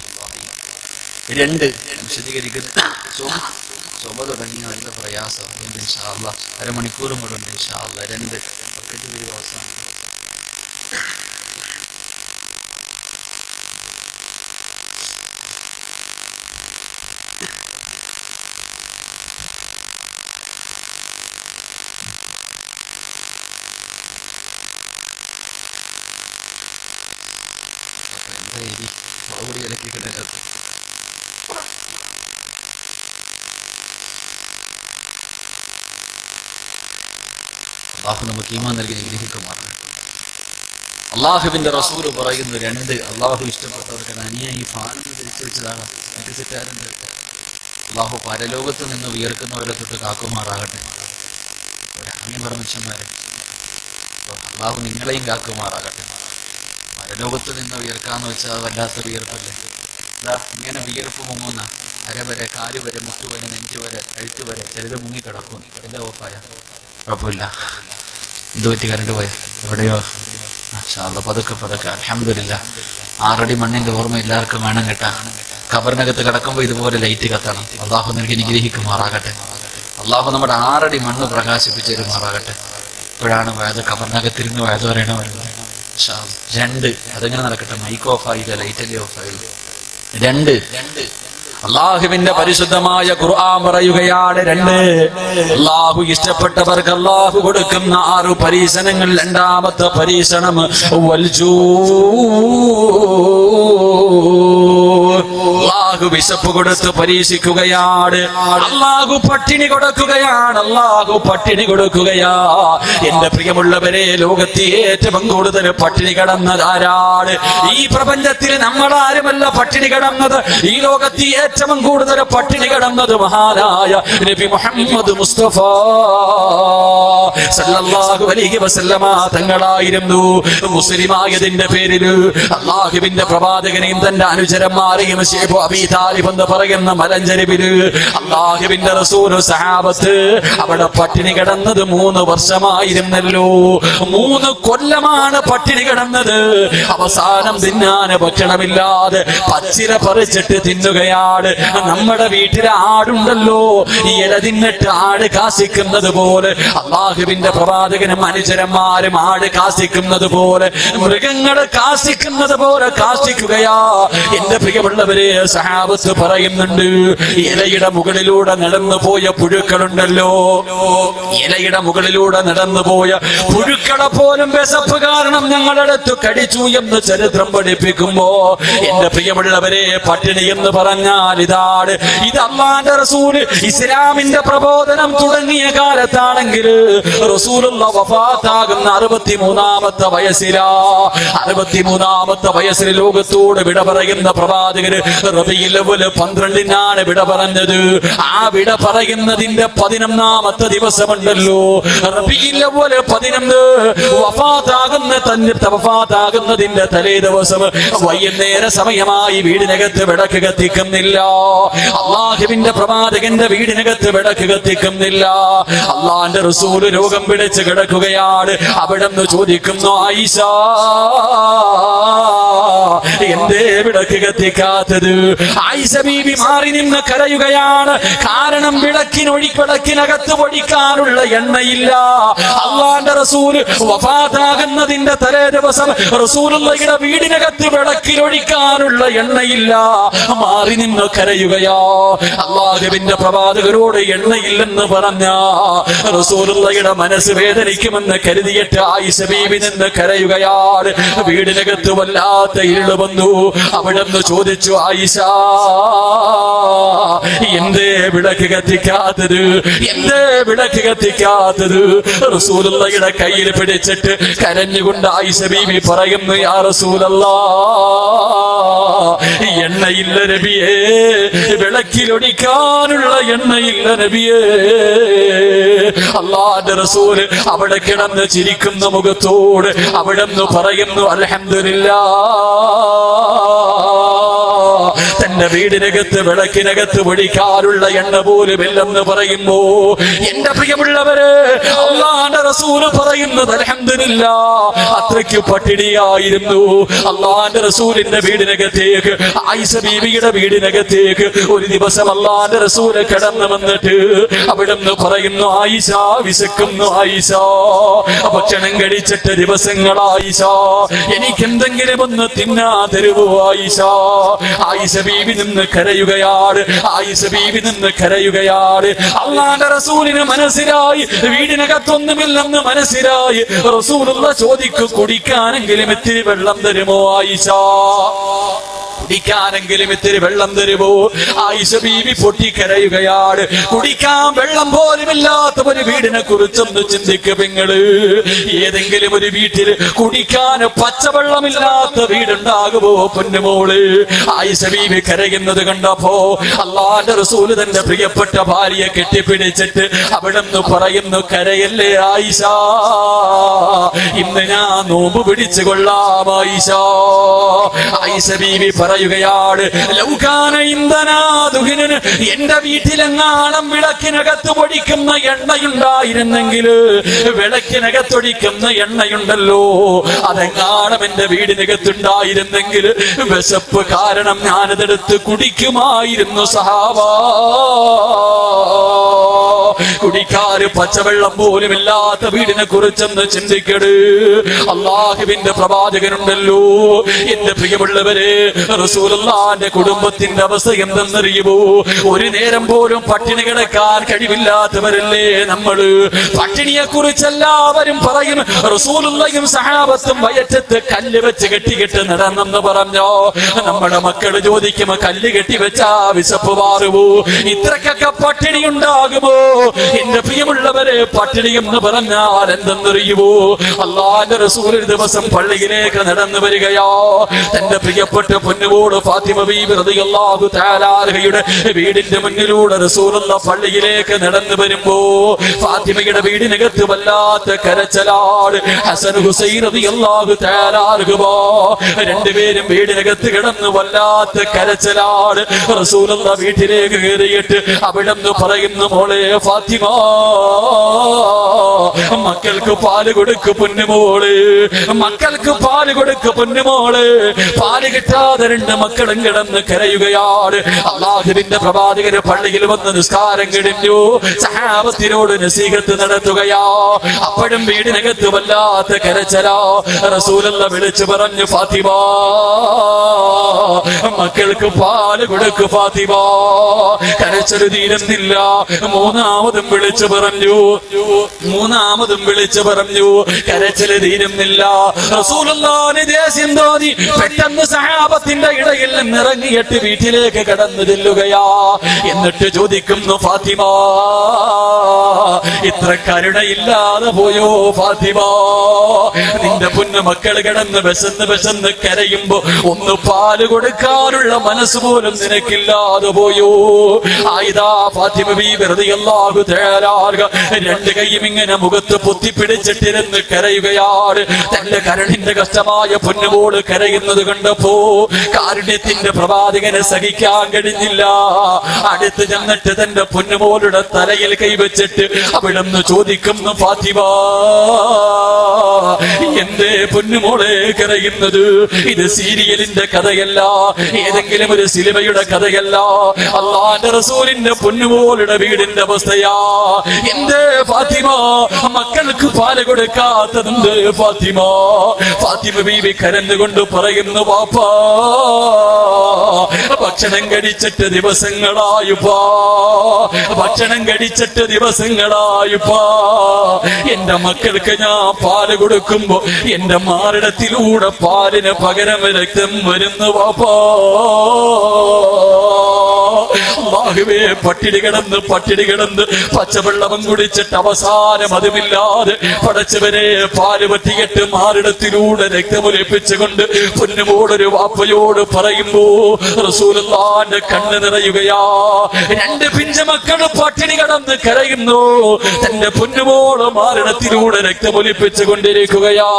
2 വിശദീകരിക്കുന്ന സ്വമ തുടങ്ങിയ അതിന്റെ പ്രയാസം ഇൻഷാ അല്ലാഹ് അരമണിക്കൂറും കൂടെ ഉണ്ട് ഇൻഷാ അല്ലാഹ്. 2 അവസാനം അള്ളാഹു നമുക്ക് ഈമാൻ നൽകി നിഗ്രഹിക്കുമാറാണ്. അള്ളാഹുവിന്റെ റസൂല് പറയുന്നു 2 അള്ളാഹു ഇഷ്ടപ്പെട്ടവർക്ക് അനിയായി ഫാനെന്ന് തിരിച്ചു വെച്ചതാണ്. എനിക്ക് തെറ്റാറുണ്ട്. അള്ളാഹു പരലോകത്ത് നിന്ന് ഉയർക്കുന്നവരെ തൊട്ട് കാക്കുമാറാകട്ടെ. മനുഷ്യന്മാരെ അള്ളാഹു നിങ്ങളെയും കാക്കുമാറാകട്ടെ. പരലോകത്ത് നിന്ന് ഉയർക്കാന്ന് വെച്ചാൽ വല്ലാത്തൊരു വിയർപ്പല്ലേ. ഇങ്ങനെ വിയർപ്പ് മുങ്ങുന്ന അരവരെ, 4 വരെ, മുട്ടുവരെ, 5 വരെ, കഴുത്ത് വരെ, ചിലത് മുങ്ങിക്കിടക്കും. എല്ലാം ഓഫായ കുഴപ്പമില്ല. എന്ത് പറ്റി? കരണ്ട് പോയ എവിടെയോ? പതുക്കെ അൽഹംദുലില്ലാഹ്. 6 അടി മണ്ണിന്റെ ഓർമ്മ എല്ലാവർക്കും വേണം കേട്ടാ. ഖബറിനകത്ത് കിടക്കുമ്പോൾ ഇതുപോലെ ലൈറ്റ് കത്തണം. അള്ളാഹു നൽകി നിഗ്രഹിക്കുമാറാകട്ടെ. അള്ളാഹു നമ്മുടെ 6 അടി മണ്ണ് പ്രകാശിപ്പിച്ചു തരുമാറാകട്ടെ. ഇപ്പോഴാണ് വയത് ഖബറിനകത്തിരുന്ന് വയത് പറയണ വരുന്നത്. 2 അതെങ്ങനെ നടക്കട്ടെ? മൈക്ക് ഓഫ് ആയില്ല, ലൈറ്റല്ലേ ഓഫ് ആയില്ല. 2 അള്ളാഹുവിന്റെ പരിശുദ്ധമായ ഖുർആൻ പറയുകയാണ് 2 അള്ളാഹു ഇഷ്ടപ്പെട്ടവർക്ക് അള്ളാഹു കൊടുക്കുന്ന 6 പരീക്ഷണങ്ങൾ. 2ാമത്തെ പരീക്ഷണം അള്ളാഹു വിശപ്പ് കൊടുത്ത് പരീക്ഷിക്കുകയാണ്. അള്ളാഹു പട്ടിണി കൊടുക്കുകയാണ്. അള്ളാഹു പട്ടിണി കൊടുക്കുകയാ. എന്റെ പ്രിയമുള്ളവരെ, ലോകത്തെ ഏറ്റവും കൂടുതൽ പട്ടിണി കിടന്നതാരാണ്? ഈ പ്രപഞ്ചത്തിൽ നമ്മളാരുമല്ല പട്ടിണി കിടന്നത്. ഈ ലോകത്തെ ഏറ്റവും കൂടുതൽ പട്ടിണി കിടന്നത് മഹാനായ നബി മുഹമ്മദ് മുസ്തഫ സല്ലല്ലാഹു അലൈഹി വസല്ലമ തങ്ങളായിരുന്നു. മുസ്ലിമായതിന്റെ പേരിൽ അള്ളാഹുവിന്റെ പ്രവാചകനെയും തന്റെ അനുചരന്മാരെയും ശൈഖ് അബീ അബീ താലിബ് എന്ന് പറയുന്ന മലഞ്ചരിവില് അല്ലാഹുവിന്റെ റസൂൽ സഹാബത്ത് അവിടെ പട്ടിണി കിടന്നത് 3 വർഷമായിരുന്നല്ലോ. 3 കൊല്ലമാണ് പട്ടിണി കിടന്നത്. അവസാനം തിന്നാൻ ഭക്ഷണമില്ലാതെ പച്ചില പറിച്ചിട്ട് തിന്നുകയാണ്. നമ്മുടെ വീട്ടിലെ ആടുണ്ടല്ലോ, ഇല തിന്നിട്ട് ആട് കാസിക്കുന്നത് പോലെ അല്ലാഹുവിന്റെ പ്രവാചകനും അനുചരന്മാരും ആട് കാസിക്കുന്നത് പോലെ, മൃഗങ്ങളെ കാസിക്കുന്നത് പോലെ കാസിക്കുകയാ. എന്റെ പ്രിയമുള്ളവരെ, സഹാബത്ത് പറയുന്നുണ്ട്, ഇലയുടെ മുകളിലൂടെ നടന്നു പോയ പുഴുക്കളുണ്ടല്ലോ, ഇലയുടെ മുകളിലൂടെ നടന്നു പോയ പുഴുക്കളെ പോലും വിശപ്പ് കാരണം ഞങ്ങളടുത്ത് കടിച്ചു എന്ന് ചരിത്രം പഠിപ്പിക്കുമ്പോ, എന്റെ പ്രിയമുള്ളവരെ, പട്ടിണി എന്ന് പറഞ്ഞാൽ ഇതാണ്. ഇത് അല്ലാഹുവിന്റെ റസൂൽ ഇസ്ലാമിന്റെ പ്രബോധനം തുടങ്ങിയ കാലത്താണെങ്കിൽ റസൂലുള്ള വഫാത്താകുന്ന 63-ാമത്തെ വയസ്സിലാ. 63-ാമത്തെ വയസ്സിൽ ലോകത്തോട് വിട പറയുന്ന പ്രവാചകര് റബീഉൽ അവ്വൽ 12-നാണ് വിട പറഞ്ഞത്. ആ വിട പറയുന്നതിന്റെ 11-ാമത്തെ ദിവസമുണ്ടല്ലോ, റബീഉൽ അവ്വൽ 11 വഫാത്താകുന്നതിന്റെ തലേ ദിവസം വൈകുന്നേര സമയമായി വീടിനകത്ത് വിളക്ക് കത്തിക്കുന്നില്ല. അല്ലാഹുവിന്റെ പ്രവാചകന്റെ വീടിനകത്ത് വിളക്ക് കത്തിക്കുന്നില്ല. അല്ലാഹുവിന്റെ റസൂൽ രോഗം പിടിച്ച് കിടക്കുകയാണ്. അവിടെന്ന് ചോദിക്കുന്നു, ആയിഷ എന്തേ വിളക്ക് കത്തിക്കാത്തത്? ആയിഷ ബീബി മാറി നിന്ന് കരയുകയാണ്. കാരണം വിളക്കിനകത്ത് ഒഴിക്കാനുള്ള എണ്ണയില്ല. അല്ലാഹുവിന്റെ റസൂൽ വഫാത്താകുന്നതിന്റെ തലേ ദിവസം റസൂലുള്ളാഹിയുടെ വീടിനകത്ത് വിളക്കിലൊഴിക്കാനുള്ള എണ്ണയില്ല. മാറി നിന്ന് കരയുകയാ. അല്ലാഹുവിന്റെ പ്രവാചകരോട് എണ്ണയില്ലെന്ന് പറഞ്ഞ റസൂലുള്ളാഹിയുടെ മനസ്സ് വേദനിക്കുമെന്ന് കരുതിയിട്ട് ആയിഷ ബീബി നിന്ന് കരയുകയാണ്. വീടിനകത്ത് വല്ലാത്ത ഇരുള് വന്നു. അവിടെന്ന് ചോദിച്ചു, ആയിഷ എന്തേ വിളക്ക് കത്തിക്കാത്തത്? എന്തേ വിളക്ക് കത്തിക്കാത്തത്? റസൂലുള്ളാഹിയുടെ കയ്യിൽ പിടിച്ചിട്ട് കരഞ്ഞുകൊണ്ട് ആയിഷ ബീബി പറയുന്നു, യാ റസൂലല്ലാഹ്, എണ്ണയില്ല നബിയേ, വിളക്കിലൊടിക്കാനുള്ള എണ്ണയില്ല നബിയേ. അല്ലാഹുവിന്റെ റസൂല് അവിടെ കിടന്ന് ചിരിക്കുന്ന മുഖത്തോട് അവിടെന്ന് പറയുന്നു, അൽഹംദുലില്ലാഹ്, തന്റെ വീടിനകത്ത് വിളക്കിനകത്ത് ഒഴിക്കാനുള്ള എണ്ണ പോലും ഇല്ലെന്ന് പറയുമ്പോ, എന്റെ പ്രിയമുള്ളവരെ, അല്ലാഹുവിന്റെ റസൂൽ പറയുന്നത് അൽഹംദുലില്ലാഹ്, അത്രയ്ക്ക് പട്ടിണിയായിരുന്നു. അല്ലാഹുവിന്റെ റസൂലിന്റെ വീടിനകത്തേക്ക്, ആയിഷ ബീവിയുടെ വീടിനകത്തേക്ക് ഒരു ദിവസം അല്ലാഹുവിന്റെ റസൂൽ കടന്നു വന്നിട്ട് അവിടെന്ന് പറയുന്നു, ആയിഷ വിശക്കുന്നു, ആയിഷ ഭക്ഷണം കഴിച്ചിട്ട് ദിവസങ്ങളായിഷ, എനിക്ക് എന്തെങ്കിലും ഒന്ന് തിന്നാ തരുവോ ആയിഷ? ആയിഷ ബീവി നിന്ന് കരയുകയാണ്. ആയിഷ ബീവി നിന്ന് കരയുകയാണ്. അല്ലാഹുവിന്റെ റസൂലിന് മനസ്സിലായി വീടിനകത്തൊന്നുമില്ലെന്ന് മനസ്സിലായി. റസൂലുള്ളാഹി ചോദിക്കും, കുടിക്കാനെങ്കിലും ഇത്തിരി വെള്ളം തരുമോ ആയിഷ? കുടിക്കാനെങ്കിലും ഇത്തിരി വെള്ളം തരുമോ? ആയിഷ ബീവി പൊട്ടിക്കരയുകയാണ്. കുടിക്കാൻ വെള്ളം പോലുമില്ലാത്ത ഒരു വീടിനെ കുറിച്ചൊന്ന് ചിന്തിക്കുക നിങ്ങള്. ഏതെങ്കിലും ഒരു വീട്ടിൽ കുടിക്കാൻ പച്ചവെള്ളമില്ലാത്ത വീടുണ്ടാകുമോ പൊന്നുമോള്? ആയിഷ ബീവി കരയുന്നത് കണ്ടപ്പോ അല്ലാഹുവിന്റെ റസൂൽ തന്റെ പ്രിയപ്പെട്ട ഭാര്യയെ കെട്ടിപ്പിടിച്ചിട്ട് അവിടെന്ന് പറയുന്നു, കരയല്ലേ ആയിഷ, ഇന്ന് ഞാൻ നോമ്പ് പിടിച്ചു കൊള്ളാം ആയിഷ. ആയിഷ ബീവി പറയുകയാണ്, ലൗകാന ഇന്ധനാദുഹിനന്, എന്റെ വീട്ടിലെങ്ങാണം വിളക്കിനകത്ത് പൊടിക്കുന്ന എണ്ണയുണ്ടായിരുന്നെങ്കിൽ, വിളക്കിനകത്തൊടിക്കുന്ന എണ്ണയുണ്ടല്ലോ, അതെങ്ങാണം എന്റെ വീടിനകത്തുണ്ടായിരുന്നെങ്കിൽ വിശപ്പ് കാരണം ഞാനതെടുത്ത് കുടിക്കുമായിരുന്നു സഹാബാ. കുടിക്കാറ് പച്ചവെള്ളം പോലും ഇല്ലാത്ത വീടിനെ കുറിച്ചൊന്ന് ചിന്തിക്കട്. അല്ലാഹുവിന്റെ പ്രവാചകനുണ്ടല്ലോ. എന്റെ പ്രിയമുള്ളവരെ, റസൂലുള്ളാഹിന്റെ കുടുംബത്തിന്റെ അവസ്ഥ എന്തെന്നറിയുമോ? ഒരു നേരം പോലും പട്ടിണി കിടക്കാൻ കഴിവില്ലാത്തവരല്ലേ നമ്മള്. പട്ടിണിയെ കുറിച്ച് എല്ലാവരും പറയും, റസൂലുള്ളാഹിയും സഹാബത്തും വയറ്റത്ത് കല്ല് വെച്ച് കെട്ടിക്കെട്ട് നടന്നെന്ന് പറഞ്ഞോ. നമ്മുടെ മക്കള് ചോദിക്കും, കല്ല് കെട്ടി വെച്ചാ വിശപ്പ് മാറുമോ? ഇത്രക്കൊക്കെ പട്ടിണി ഉണ്ടാകുമോ? എന്റെ പ്രിയമുള്ളവരെ, പട്ടിണി എന്ന് പറഞ്ഞാൽ എന്തെന്നറിയുമോ? അല്ലാഹുവിന്റെ റസൂൽ ഒരു ദിവസം പള്ളിയിലേക്ക് നടന്നു വരികയോ, തന്റെ പ്രിയപ്പെട്ട പൊന്നുമോള് ഫാത്തിമ ബീബി റളിയല്ലാഹു തആല അൻഹയുടെ വീടിന്റെ മുന്നിലൂടെ റസൂലുള്ളാഹി പള്ളിയിലേക്ക് നടന്നു വരുമ്പോ ഫാത്തിമയുടെ വീടിനകത്ത് വല്ലാത്ത കരച്ചിലാണ്. ഹസൻ ഹുസൈൻ റളിയല്ലാഹു തആല അൻഹുമാ രണ്ടുപേരും വീടിനകത്ത് കിടന്ന് വല്ലാത്ത കരച്ചിലാണ്. റസൂലുള്ളാഹി വീട്ടിലേക്ക് കയറിയിട്ട് അവിടെന്ന് പറയുന്നു, മോളെ ഫാത്തിമ, മക്കൾക്ക് പാല് കൊടുക്ക് പൊന്നുമോള്, മക്കൾക്ക് പാല് കൊടുക്ക് പൊന്നുമോള്. പാല് കിട്ടാതെ രണ്ട് മക്കളും കിടന്ന് കരയുകയാണ്. അല്ലാഹുവിന്റെ പ്രവാചകര് പള്ളിയിൽ വന്ന് നിസ്കാരം കഴിഞ്ഞു, സഹാബത്തിനോട് നസീഹത്ത് നടത്തുകയാ. അപ്പോഴും വീടിനകത്ത് വല്ലാത്ത കരച്ചലാ. റസൂലുള്ളാഹി വിളിച്ചു പറഞ്ഞു, ഫാത്തിമ, മക്കൾക്ക് പാല് കൊടുക്ക് ഫാത്തിമ. കരച്ചല് തീരുന്നില്ല. മൂന്നാമതും വിളിച്ചു പറഞ്ഞു, കരച്ചല് തീരുന്നില്ല. റസൂലുള്ളാഹിന് ദേഷ്യം തോന്നി. പെട്ടെന്ന് സഹാബത്തിന്റെ ഇടയിൽ നിന്നിറങ്ങിയിട്ട് വീട്ടിലേക്ക് കടന്നു ചെല്ലുകയാ. എന്നിട്ട് ചോദിക്കുന്നു, ഫാത്തിമ, ഇത്ര കരുണയില്ലാതെ പോയോ ഫാത്തിമ? നിന്റെ പൊന്നു മക്കൾ കിടന്ന് വിശന്ന് കരയുമ്പോ ഒന്ന് പാല് കൊടുക്കാനുള്ള മനസ്സ് പോലും നിനക്കില്ലാതെ പോയോ? ആയിതാ ഫാത്തിമ ബീബി റളിയല്ലാഹു തആല രണ്ട് കൈയും ഇങ്ങനെ മുഖത്ത് പൊത്തിപ്പിടിച്ചിട്ടിരുന്ന് കരയുകയാണ്. തന്റെ കരളിന്റെ കഷ്ടമായ പൊന്നുമോള് കരയുന്നത് കണ്ടപ്പോ കാരുണ്യത്തിന്റെ പ്രവാചകനെ സഹിക്കാൻ കഴിഞ്ഞില്ല. അടുത്ത് ചെന്നിട്ട് തന്റെ പൊന്നുമോളുടെ തലയിൽ കൈവച്ചിട്ട് അവിടുന്ന് ചോദിക്കുന്നു, ഫാത്തിമ, എന്റെ പൊന്നുമോളെ കരയുന്നത്? ഇത് സീരിയലിന്റെ കഥയല്ല, ഏതെങ്കിലും ഒരു സിനിമയുടെ കഥയല്ല, അല്ലാഹുവിന്റെ റസൂലിന്റെ പൊന്നുമോളുടെ വീടിന്റെ അവസ്ഥയാ. എന്റെ ഫാത്തിമ, മക്കൾക്ക് പാല് കൊടുക്കാത്തതുണ്ട് ഫാത്തിമ. ഫാത്തിമ ബീവി കരഞ്ഞുകൊണ്ട് പറയുന്നു, വാപ്പാ, ഭക്ഷണം കഴിച്ചിട്ട് ദിവസങ്ങളായുപ്പാ, ഭക്ഷണം കഴിച്ചിട്ട് ദിവസങ്ങളായുപ്പാ. എന്റെ മക്കൾക്ക് ഞാൻ പാല് കൊടുക്കുമ്പോ എന്റെ മാറിടത്തിലൂടെ പാലിന് പകരം രക്തം വരുന്നു വാപ്പാ. അല്ലാഹുവേ, പട്ടിണി കിടന്ന് പച്ചവെള്ളം കുടിച്ചിട്ട് അവസാനം അതുമില്ലാതെ പടച്ചവനെ പാല് പറ്റിയിട്ട് മാറിടത്തിലൂടെ രക്തമൊലിപ്പിച്ചുകൊണ്ട് പൊന്നുമോളൊരു വാപ്പയോട് പറയുമ്പോ റസൂലുള്ളാഹിന്റെ കണ്ണ് നിറയുകയാ. രണ്ട് പിഞ്ചമക്കള് പട്ടിണി കിടന്ന് കരയുന്നു. തന്റെ പൊന്നുമോള് മാറിടത്തിലൂടെ രക്തമൊലിപ്പിച്ചു കൊണ്ടിരിക്കുകയാ.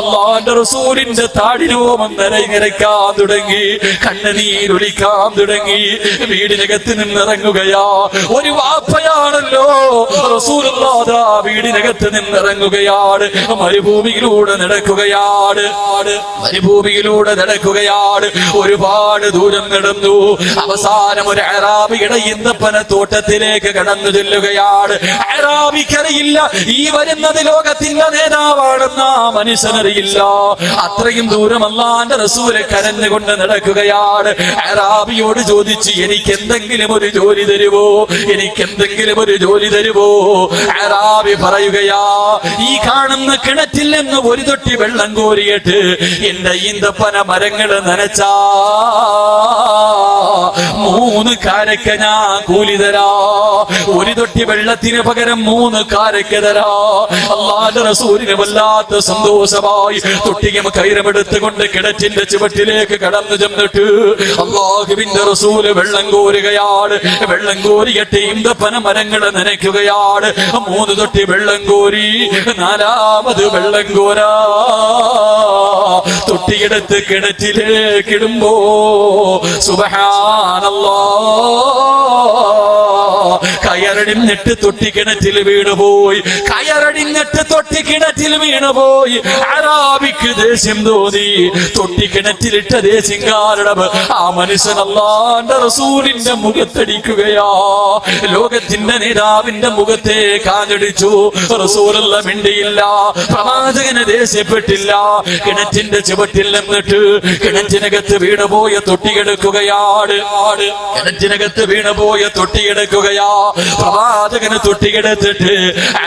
അല്ലാഹുവിന്റെ റസൂലിന്റെ താടിരോമം നിരയ്ക്കാൻ തുടങ്ങി, കണ്ണുനീരൊലിക്കാൻ തുടങ്ങി. വീടിനകത്ത് നിന്നിറങ്ങുകയാ. ഒരു വാപ്പയാണല്ലോ റസൂലുള്ളാഹി വീടിനകത്ത് നിന്നിറങ്ങുകയാണ്. മരുഭൂമിയിലൂടെ നടക്കുകയാണ്. ഒരുപാട് ദൂരം നടന്നു. അവസാനം ഒരു അറാബിയുടെ ഈന്തപ്പന തോട്ടത്തിലേക്ക് കടന്നു ചെല്ലുകയാണ്. അറാബിക്കറിയില്ല ഈ വരുന്നത് ലോകത്തിന്റെ നേതാവാണെന്ന് ആ മനുഷ്യനറിയില്ല. അത്രയും ദൂരം അല്ലാഹുവിന്റെ റസൂല് കരഞ്ഞുകൊണ്ട് നടക്കുകയാണ്. അറാബിയോട് ചോദിച്ചു, എനിക്ക് എന്തെങ്കിലും ഒരു ജോലി തരുവോ, എനിക്കെന്തെങ്കിലും ഒരു ജോലി തരുവോ? അറാബി പറയുകയാ, ഈ കാണുന്ന കിണറ്റിൽ നിന്ന് ഒരു തൊട്ടി വെള്ളം കോരിയിട്ട് എന്റെ ഈന്തപ്പന മരങ്ങള് നനച്ചാ 3 കാരക്ക ഞാൻ കൂലി തരാ. ഒരു തൊട്ടി വെള്ളത്തിന് പകരം 3 കാരക്ക തരാ. അല്ലാഹുവിന്റെ റസൂലിന് വല്ലാത്ത സന്തോഷമായി. തൊട്ടിയും കൈരമെടുത്തുകൊണ്ട് കിണറ്റിന്റെ ചുവട്ടിലേക്ക് കടന്നു ചെന്നിട്ട് അല്ലാഹുവിന്റെ റസൂല് വെള്ളം കോരുകയാണ്. വെള്ളം കോരിയിട്ട് ഈന്തപ്പന മരങ്ങള് നനയ്ക്കുകയാണ്. 3 തൊട്ടി വെള്ളം കോരി. 4ാമത് വെള്ളം കോരാ. തൊട്ടിയെടുത്ത് കിണറ്റിലേക്കിടുമ്പോ സുബ്ഹാനല്ലാഹ്, കയറടിഞ്ഞിട്ട് തൊട്ടി കിണറ്റിൽ വീണുപോയി. അറാബിക്ക് ദേഷ്യം തോന്നി. തൊട്ടി കിണറ്റിലിട്ട ദേഷ്യം കാരണം ആ മനുഷ്യൻ അല്ലാഹുവിന്റെ റസൂലിന്റെ മുഖത്തടിക്കുകയാ. ലോകത്തിന്റെ നേതാവിന്റെ മുഖത്തെ കാഞ്ഞടിച്ചു. റസൂലുള്ളാഹി മിണ്ടിയില്ല, പ്രവാചകന് ദേഷ്യപ്പെട്ടില്ല. കിണറ്റിന്റെ ചുവട്ടിൽ നിന്നിട്ട് കിണറ്റിനകത്ത് വീണുപോയ തൊട്ടിയെടുക്കുകയാണ്. പ്രവാചകന് തൊട്ടിയെടുത്തിട്ട്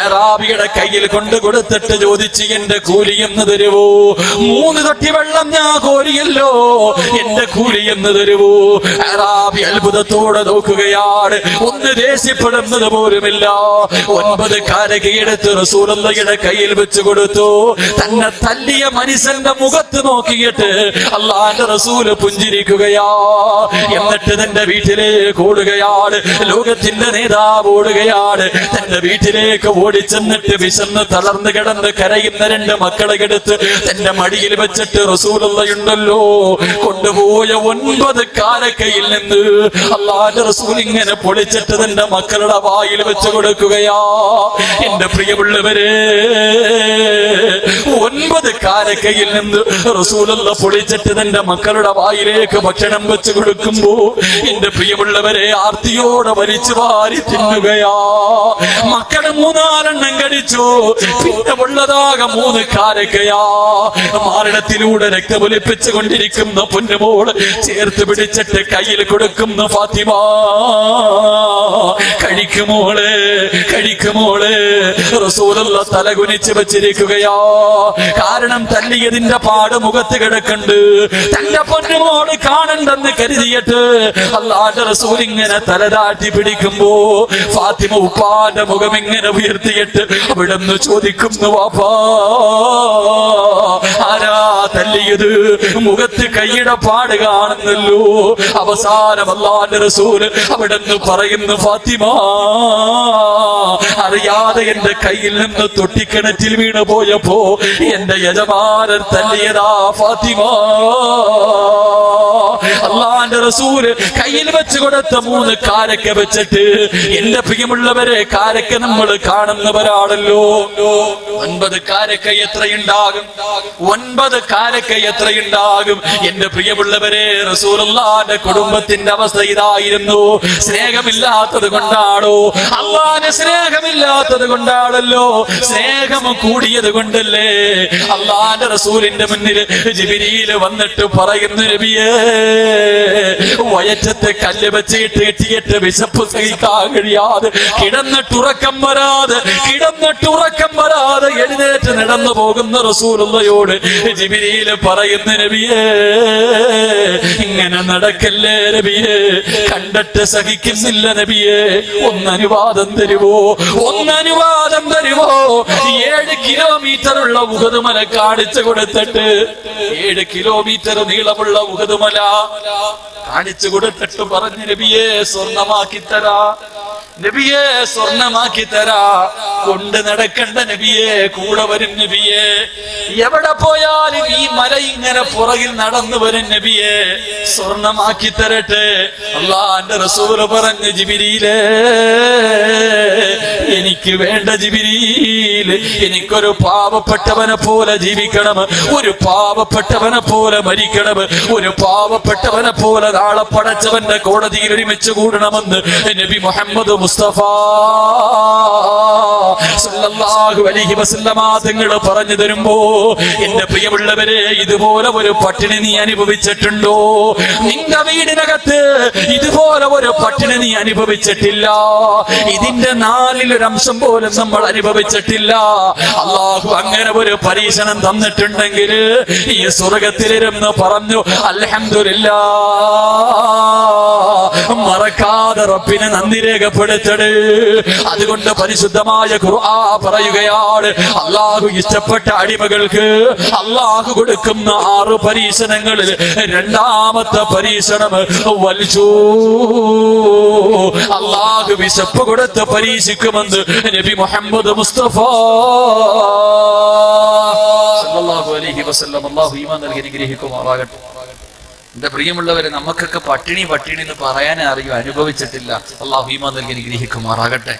അറാബിയുടെ കയ്യിൽ കൊണ്ട് കൊടുത്തിട്ട് ചോദിച്ചു, എന്റെ കൂലി എന്ന് തരുവോ? 3 തൊട്ടി വെള്ളം ഞാൻ കോരിയല്ലോ, എന്റെ കൂലി എന്ന് തരുവോ? അറാബി അത്ഭുതത്തോടെ നോക്കുകയാണ്, ഒന്ന് ദേഷ്യപ്പെടുന്നത് പോലുമില്ല. 9 കാരകയെടുത്ത് റസൂലുള്ളാഹിയുടെ കയ്യിൽ വെച്ച് കൊടുത്തു. തന്നെ തല്ലിയ മനുഷ്യന്റെ മുഖത്ത് നോക്കിയിട്ട് അള്ളാന്റെ റസൂല് പുഞ്ചിരിക്കുകയാ. എന്നിട്ട് തന്റെ വീട്ടിലേക്ക് ഓടുകയാണ്. ലോകത്തിന്റെ നേതാവ് ഓടുകയാണ്. തന്റെ വീട്ടിലേക്ക് ഓടിച്ചെന്നിട്ട് വിശന്ന് തളർന്നു കിടന്ന് കരയുന്ന 2 മക്കളെ എടുത്ത് തന്റെ മടിയിൽ വെച്ചിട്ട് റസൂലുള്ളാഹിയുണ്ടല്ലോ കൊണ്ടുപോയ 9 കാരക്കയിൽ നിന്ന് അള്ളാന്റെ റസൂൽ ഇങ്ങനെ പൊളിച്ചിട്ട് തന്റെ മക്കളുടെ വായിൽ വെച്ച് കൊടുക്കുകയാ. എന്റെ പ്രിയമുള്ളവരെ, 9 കാരക്കയിൽ നിന്ന് റസൂലുള്ളാഹി പൊളിച്ചിട്ട് തന്റെ മക്കളുടെ വായിലേക്ക് ഭക്ഷണം വെച്ച് കൊടുക്കുമ്പോ എന്റെ പ്രിയമുള്ളവരെ ആർത്തിയോടെ വലിച്ചു വാരി തിന്നുകയാ. മക്കള് 3-4 കടിച്ചു. പിന്നെ ഉള്ളതാകെ 3 കാരക്കയാ. മാരണത്തിലൂടെ രക്തമൊലിപ്പിച്ചു കൊണ്ടിരിക്കുന്ന പൊന്നുമോള് ചേർത്ത് പിടിച്ചിട്ട് കയ്യിൽ കൊടുക്കുന്ന ഫാത്തിമ, കഴിക്കുമോളെ കഴിക്കുമോളെ. റസൂലുള്ളാഹി തലകുനിച്ച് വെച്ചിരിക്കുകയാ. കാരണം തല്ലിയതിന്റെ പാട് മുഖത്ത് കിടക്കുന്നുണ്ട്. തന്റെ പൊന്നുമോള് കാണണ്ടെന്ന് കരുതിയിട്ട് അല്ലാഹുവിന്റെ റസൂൽ ഇങ്ങനെ തലതാട്ടി പിടിക്കുമ്പോ ഫാത്തിമ ഉപ്പാന്റെ മുഖം ഇങ്ങനെ ഉയർത്തിയിട്ട് അവിടുന്ന് ചോദിക്കുന്നു, വാപ്പാ ആരാ തല്ലിയത്? മുഖത്ത് കൈയുടെ പാട് കാണുന്നല്ലോ. അവസാനം അല്ലാഹുവിന്റെ റസൂൽ അവിടുന്ന് പറയുന്നു, ഫാത്തിമ അറിയാതെ എന്റെ കയ്യിൽ നിന്ന് തൊട്ടിക്കിണറ്റിൽ വീണ് പോയപ്പോ എന്റെ യജമാനൻ തല്ലിയതാ ഫാത്തിമ. അല്ലാഹുവിന്റെ റസൂല് കയ്യിൽ വെച്ച് കൊടുത്ത 3 കാരക്ക വെച്ചിട്ട്, എന്റെ പ്രിയമുള്ളവരെ, കാരക്ക നമ്മൾ കാണുന്നവരാണല്ലോ. 9 കാരക്ക എത്രയുണ്ടാകും? 9 കാരക്ക എത്രയുണ്ടാകും? എന്റെ പ്രിയമുള്ളവരെ, റസൂലുള്ളാഹിന്റെ കുടുംബത്തിന്റെ അവസ്ഥ ഇതായിരുന്നു. സ്നേഹമില്ലാത്തത് കൊണ്ടാണോ? അല്ലാഹുവിന് സ്നേഹമില്ലാത്തത് കൊണ്ടാണല്ലോ. സ്നേഹം കൂടിയത് കൊണ്ടല്ലേ അല്ലാഹുവിന്റെ റസൂലിന്റെ മുന്നിൽ ജിബ്രീൽ വന്നിട്ട് പറയുന്നു, നബിയേ വയറ്റത്തെ കല്ല് വെച്ചിട്ട് കെട്ടിയിട്ട് വിശപ്പ് സഹിക്കാൻ കഴിയാതെ കിടന്നിട്ടുറക്കം വരാതെ എഴുന്നേറ്റ് നടന്നു പോകുന്ന റസൂലുള്ളാഹിയോട് ജിബ്രീൽ പറയുന്നു, നബിയേ ഇങ്ങനെ നടക്കല്ലേ നബിയേ, കണ്ടിട്ട് സഹിക്കുന്നില്ല നബിയേ, ഒന്നനുവാദം തരുവോ? 7 കിലോമീറ്റർ ഉള്ള ഉഹദ് മല കാണിച്ചു കൊടുത്തിട്ട്, 7 കിലോമീറ്റർ നീളമുള്ള ഉഹദ് മല കാണിച്ചു കൊടുത്തിട്ട് പറഞ്ഞു, നബിയെ സ്വർണമാക്കി തരാ, നബിയെ സ്വർണമാക്കി തരാ, കൊണ്ട് നടക്കണ്ട നബിയെ, കൂടെ വരും നബിയെ, എവിടെ പോയാലും ഈ മല ഇങ്ങനെ പുറകിൽ നടന്നു വരും നബിയെ, സ്വർണമാക്കി തരട്ടെ. അല്ലാഹുവിന്റെ റസൂൽ പറഞ്ഞു, ജിബ്രീലേ എനിക്ക് വേണ്ട ജിബ്രീൽ, എനിക്കൊരു പാവപ്പെട്ടവനെ പോലെ ജീവിക്കണം, ഒരു പാവപ്പെട്ടവനെ പോലെ മരിക്കണം, ഒരു പാവപ്പെട്ടവനെ പോലെ നാളെ പടച്ചവന്റെ കോടതിയിൽ ഒരുമിച്ച് കൂടണമെന്ന് നബി മുഹമ്മദ് മുസ്തഫ സല്ലല്ലാഹു അലൈഹി വസല്ലമ തങ്ങൾ പറഞ്ഞു തരുമ്പോ, എന്റെ പ്രിയമുള്ളവരെ, ഇതുപോലെ ഒരു പട്ടിണി നീ അനുഭവിച്ചിട്ടുണ്ടോ? നിന്റെ വീടിനകത്ത് ഇതുപോലെ ഒരു പട്ടിണി നീ അനുഭവിച്ചിട്ടില്ല. ഇതിന്റെ 4-1 പോലും നമ്മൾ അനുഭവിച്ചിട്ടില്ല. അല്ലാഹു അങ്ങനെ ഒരു പരീക്ഷണം തന്നിട്ടുണ്ടെങ്കിൽ ഈ സ്വർഗത്തിലിരുന്ന് പറഞ്ഞു അൽഹംദുലില്ലാഹ്, മറക്കാതെ റബ്ബിനെ നന്ദി രേഖപ്പെടുത്തണേ. അതുകൊണ്ട് പരിശുദ്ധമായ ഖുർആൻ പറയുകയാണ്, അല്ലാഹു ഇഷ്ടപ്പെട്ട അടിമകൾക്ക് അല്ലാഹു കൊടുക്കുന്ന 6 പരീക്ഷണങ്ങളിൽ 2ാമത്തെ പരീക്ഷണം വൽജൂ, അല്ലാഹു വിശപ്പ് കൊടുത്ത് പരീക്ഷിക്കുമെന്ന് നബി മുഹമ്മദ് മുസ്തഫ സല്ലല്ലാഹു അലൈഹി വസല്ലം. അല്ലാഹു ഈമാൻ നൽകി അനുഗ്രഹിക്കുമാറാകട്ടെ. എന്റെ പ്രിയമുള്ളവരെ, നമുക്കൊക്കെ പട്ടിണി എന്ന് പറയാനേ അറിയൂ, അനുഭവിച്ചിട്ടില്ല. അല്ലാഹു ഈമാൻ നൽകി അനുഗ്രഹിക്കുമാറാകട്ടെ.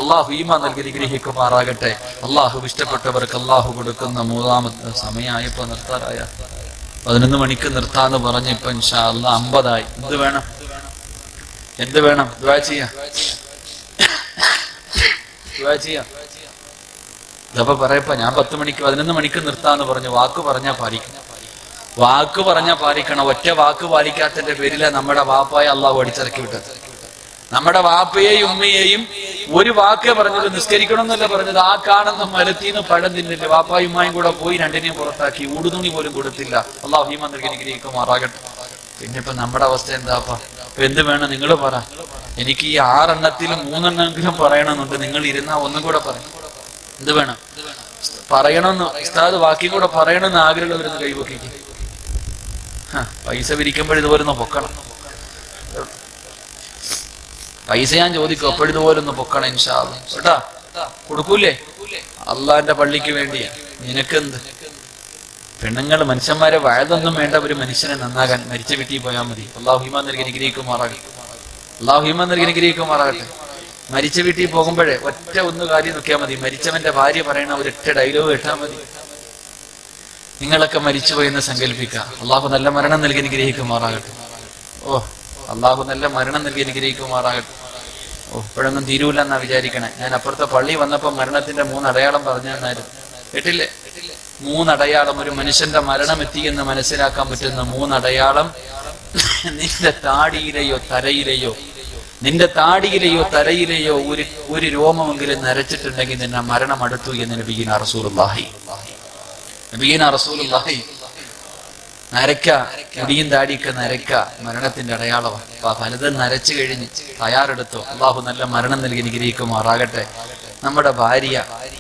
അല്ലാഹു ഈമാൻ നൽകി അനുഗ്രഹിക്കുമാറാകട്ടെ. അല്ലാഹു ഇഷ്ടപ്പെട്ടവർക്ക് അല്ലാഹു കൊടുക്കുന്ന 3ാമത്തെ സമയമായപ്പോ നിർത്താറായ 11 മണിക്ക് നിർത്താന്ന് പറഞ്ഞിപ്പോ ഇൻഷാ അല്ലാഹ് 50 എന്ത് വേണം? ദുആ ചെയ്യാം. ഇതപ്പോ പറയപ്പോ ഞാൻ 10 മണിക്ക് 11 മണിക്ക് നിർത്താന്ന് പറഞ്ഞു. വാക്ക് പറഞ്ഞാൽ പാലിക്കണം. ഒറ്റ വാക്ക് പാലിക്കാത്തതിന്റെ പേരില നമ്മുടെ വാപ്പായെ അള്ളാഹു അടിച്ചിറക്കി വിട്ടത്. നമ്മുടെ വാപ്പയെയും ഉമ്മയെയും ഒരു വാക്കേ പറഞ്ഞത്, നിസ്കരിക്കണം എന്നല്ല പറഞ്ഞത്. ആ കാണുന്ന മരത്തിന്ന് പഴം തിന്നില്ല. വാപ്പായുമായും കൂടെ പോയി രണ്ടിനെയും പുറത്താക്കി. ഊടുതുണി പോലും കൊടുത്തില്ല. അള്ളാഹു ഈമാൻ നൽകി അനുഗ്രഹിക്കുമാറാകട്ടെ. പിന്നെ ഇപ്പൊ നമ്മുടെ അവസ്ഥ എന്താപ്പാ? ഇപ്പൊ എന്ത് വേണം നിങ്ങൾ പറ. എനിക്ക് ഈ 6 എണ്ണത്തിലും 3 എണ്ണമെങ്കിലും പറയണമെന്നുണ്ട്. നിങ്ങൾ ഇരുന്നാ ഒന്നും കൂടെ പറയും. എന്ത് വേണം പറയണമെന്ന് ഉസ്താദ് ബാക്കി കൂടെ പറയണമെന്ന് ആഗ്രഹമുള്ളവരൊന്ന് കൈവക്കിക്ക്. പൈസ വിരിക്കുമ്പോൾ ഇതുപോലൊന്ന് പൊക്കണം. പൈസ ഞാൻ ചോദിക്കും, അപ്പോഴിതുപോലൊന്ന് പൊക്കണം ഇൻഷാ അല്ലാഹ്. കേട്ടാ കൊടുക്കൂലേ? അള്ളാന്റെ പള്ളിക്ക് വേണ്ടിയാ. നിനക്കെന്ത്? പെണ്ണുങ്ങൾ മനുഷ്യന്മാരെ വഴുതൊന്നും വേണ്ട. ഒരു മനുഷ്യനെ നന്നാകാൻ മരിച്ച വീട്ടിൽ പോയാൽ മതി. അള്ളാഹു ഈമാൻ നൽകി അനുഗ്രഹിക്കുമാറാകട്ടെ. അള്ളാഹു ഈമാൻ നൽകി അനുഗ്രഹിക്കുമാറാകട്ടെ. മരിച്ച വീട്ടിൽ പോകുമ്പോഴേ ഒറ്റ ഒന്ന് കാര്യം നോക്കിയാൽ മതി. മരിച്ചവന്റെ ഭാര്യ പറയണ ഒരൊറ്റ ഡയലോഗ് കേട്ടാൽ മതി. നിങ്ങളൊക്കെ മരിച്ചുപോയെന്ന് സങ്കല്പിക്കുക. അള്ളാഹു നല്ല മരണം നൽകി അനുഗ്രഹിക്കുമാറാകട്ടെ. ഓ അള്ളാഹു നല്ല മരണം നൽകി അനുഗ്രഹിക്കുമാറാകട്ടെ. ഓ ഇപ്പോഴൊന്നും തീരൂല എന്നാ വിചാരിക്കണേ. ഞാൻ അപ്പുറത്തെ പള്ളി വന്നപ്പോ മരണത്തിന്റെ 3 അടയാളം പറഞ്ഞു തന്നായിരുന്നു. കേട്ടില്ലേ? 3 അടയാളം. ഒരു മനുഷ്യന്റെ മരണം എത്തിയെന്ന് മനസ്സിലാക്കാൻ പറ്റുന്ന 3 അടയാളം. നിന്റെ താടിയിലെയോ തലയിലെയോ ഒരു രോമമെങ്കിലും നരച്ചിട്ടുണ്ടെങ്കിൽ നിന്നെ മരണം അടുത്തു എന്ന് നബിയിന റസൂലുള്ളാഹി. നരക്ക, മുടിയും താടിയൊക്കെ നരക്ക മരണത്തിന്റെ അടയാളമാണ്. അപ്പൊ പലതും നരച്ചു കഴിഞ്ഞ് തയ്യാറെടുത്തോ. അള്ളാഹു നല്ല മരണം നൽകി അനുഗ്രഹിക്കുമാറാകട്ടെ. നമ്മുടെ ഭാര്യ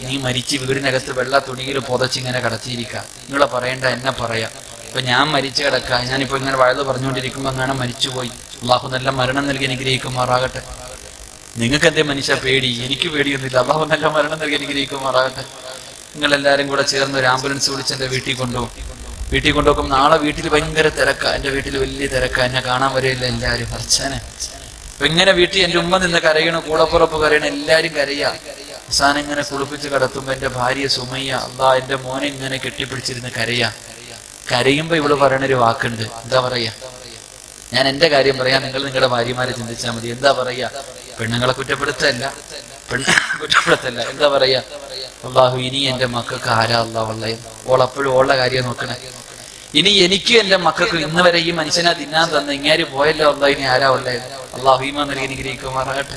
നീ മരിച്ച് വീടിനകത്ത് വെള്ള തുണിയിൽ പുതച്ചിങ്ങനെ കടത്തിയിരിക്കുക. നിങ്ങളെ പറയണ്ട, എന്നെ പറയാം. ഇപ്പൊ ഞാൻ മരിച്ചു കിടക്കുക. ഞാനിപ്പോ ഇങ്ങനെ വഴുത് പറഞ്ഞുകൊണ്ടിരിക്കുമ്പോ അങ്ങനെ മരിച്ചുപോയി. അള്ളാഹു നല്ല മരണം നൽകി അനുഗ്രഹിക്കുമാറാകട്ടെ. നിങ്ങൾക്ക് എന്തേ മനുഷ്യ പേടി? എനിക്ക് പേടിയൊന്നുമില്ല. അള്ളാഹു നല്ല മരണം നൽകി അനുഗ്രഹിക്കുമാറാകട്ടെ. നിങ്ങളെല്ലാരും കൂടെ ചേർന്ന് ഒരു ആംബുലൻസ് വിളിച്ച് എന്റെ വീട്ടിൽ കൊണ്ടുപോകും. നാളെ വീട്ടിൽ ഭയങ്കര തിരക്കാ. എന്റെ വീട്ടിൽ വലിയ തിരക്കാ. എന്നെ കാണാൻ വരെയില്ല എല്ലാരും. അർച്ചനെ അപ്പൊ ഇങ്ങനെ വീട്ടിൽ എന്റെ ഉമ്മ നിന്ന് കരയണു, കൂടപ്പുറപ്പ് കരയണ, എല്ലാരും കരയാ. അവസാനം ഇങ്ങനെ കുളിപ്പിച്ച് കിടത്തുമ്പോ എന്റെ ഭാര്യ സുമയ്യ എന്റെ മോനെ ഇങ്ങനെ കെട്ടിപ്പിടിച്ചിരുന്ന് കരയുമ്പോ ഇവള് പറയണൊരു വാക്കുണ്ട്. എന്താ പറയാ? ഞാൻ എന്റെ കാര്യം പറയാം, നിങ്ങൾ നിങ്ങളുടെ ഭാര്യമാരെ ചിന്തിച്ചാൽ മതി. എന്താ പറയാ? പെണ്ണുങ്ങളെ കുറ്റപ്പെടുത്തല്ല. എന്താ പറയാ? അള്ളാഹു ഇനി എന്റെ മക്കൾക്ക് ആരാ അള്ളാഹ് ഉള്ളത്? ഓളപ്പോഴും ഓളുടെ കാര്യം നോക്കണേ. ഇനി എനിക്ക് എന്റെ മക്കൾക്ക് ഇന്ന് വരെ ഈ മനുഷ്യനെ തിന്നാൻ തന്ന ഇങ്ങാര് പോയല്ലോ അള്ളാഹ്, ഇനി ആരാ ഉള്ളത്? അള്ളാഹു ഈമാൻ നൽകി അനുഗ്രഹിക്കുമാറാകട്ടെ.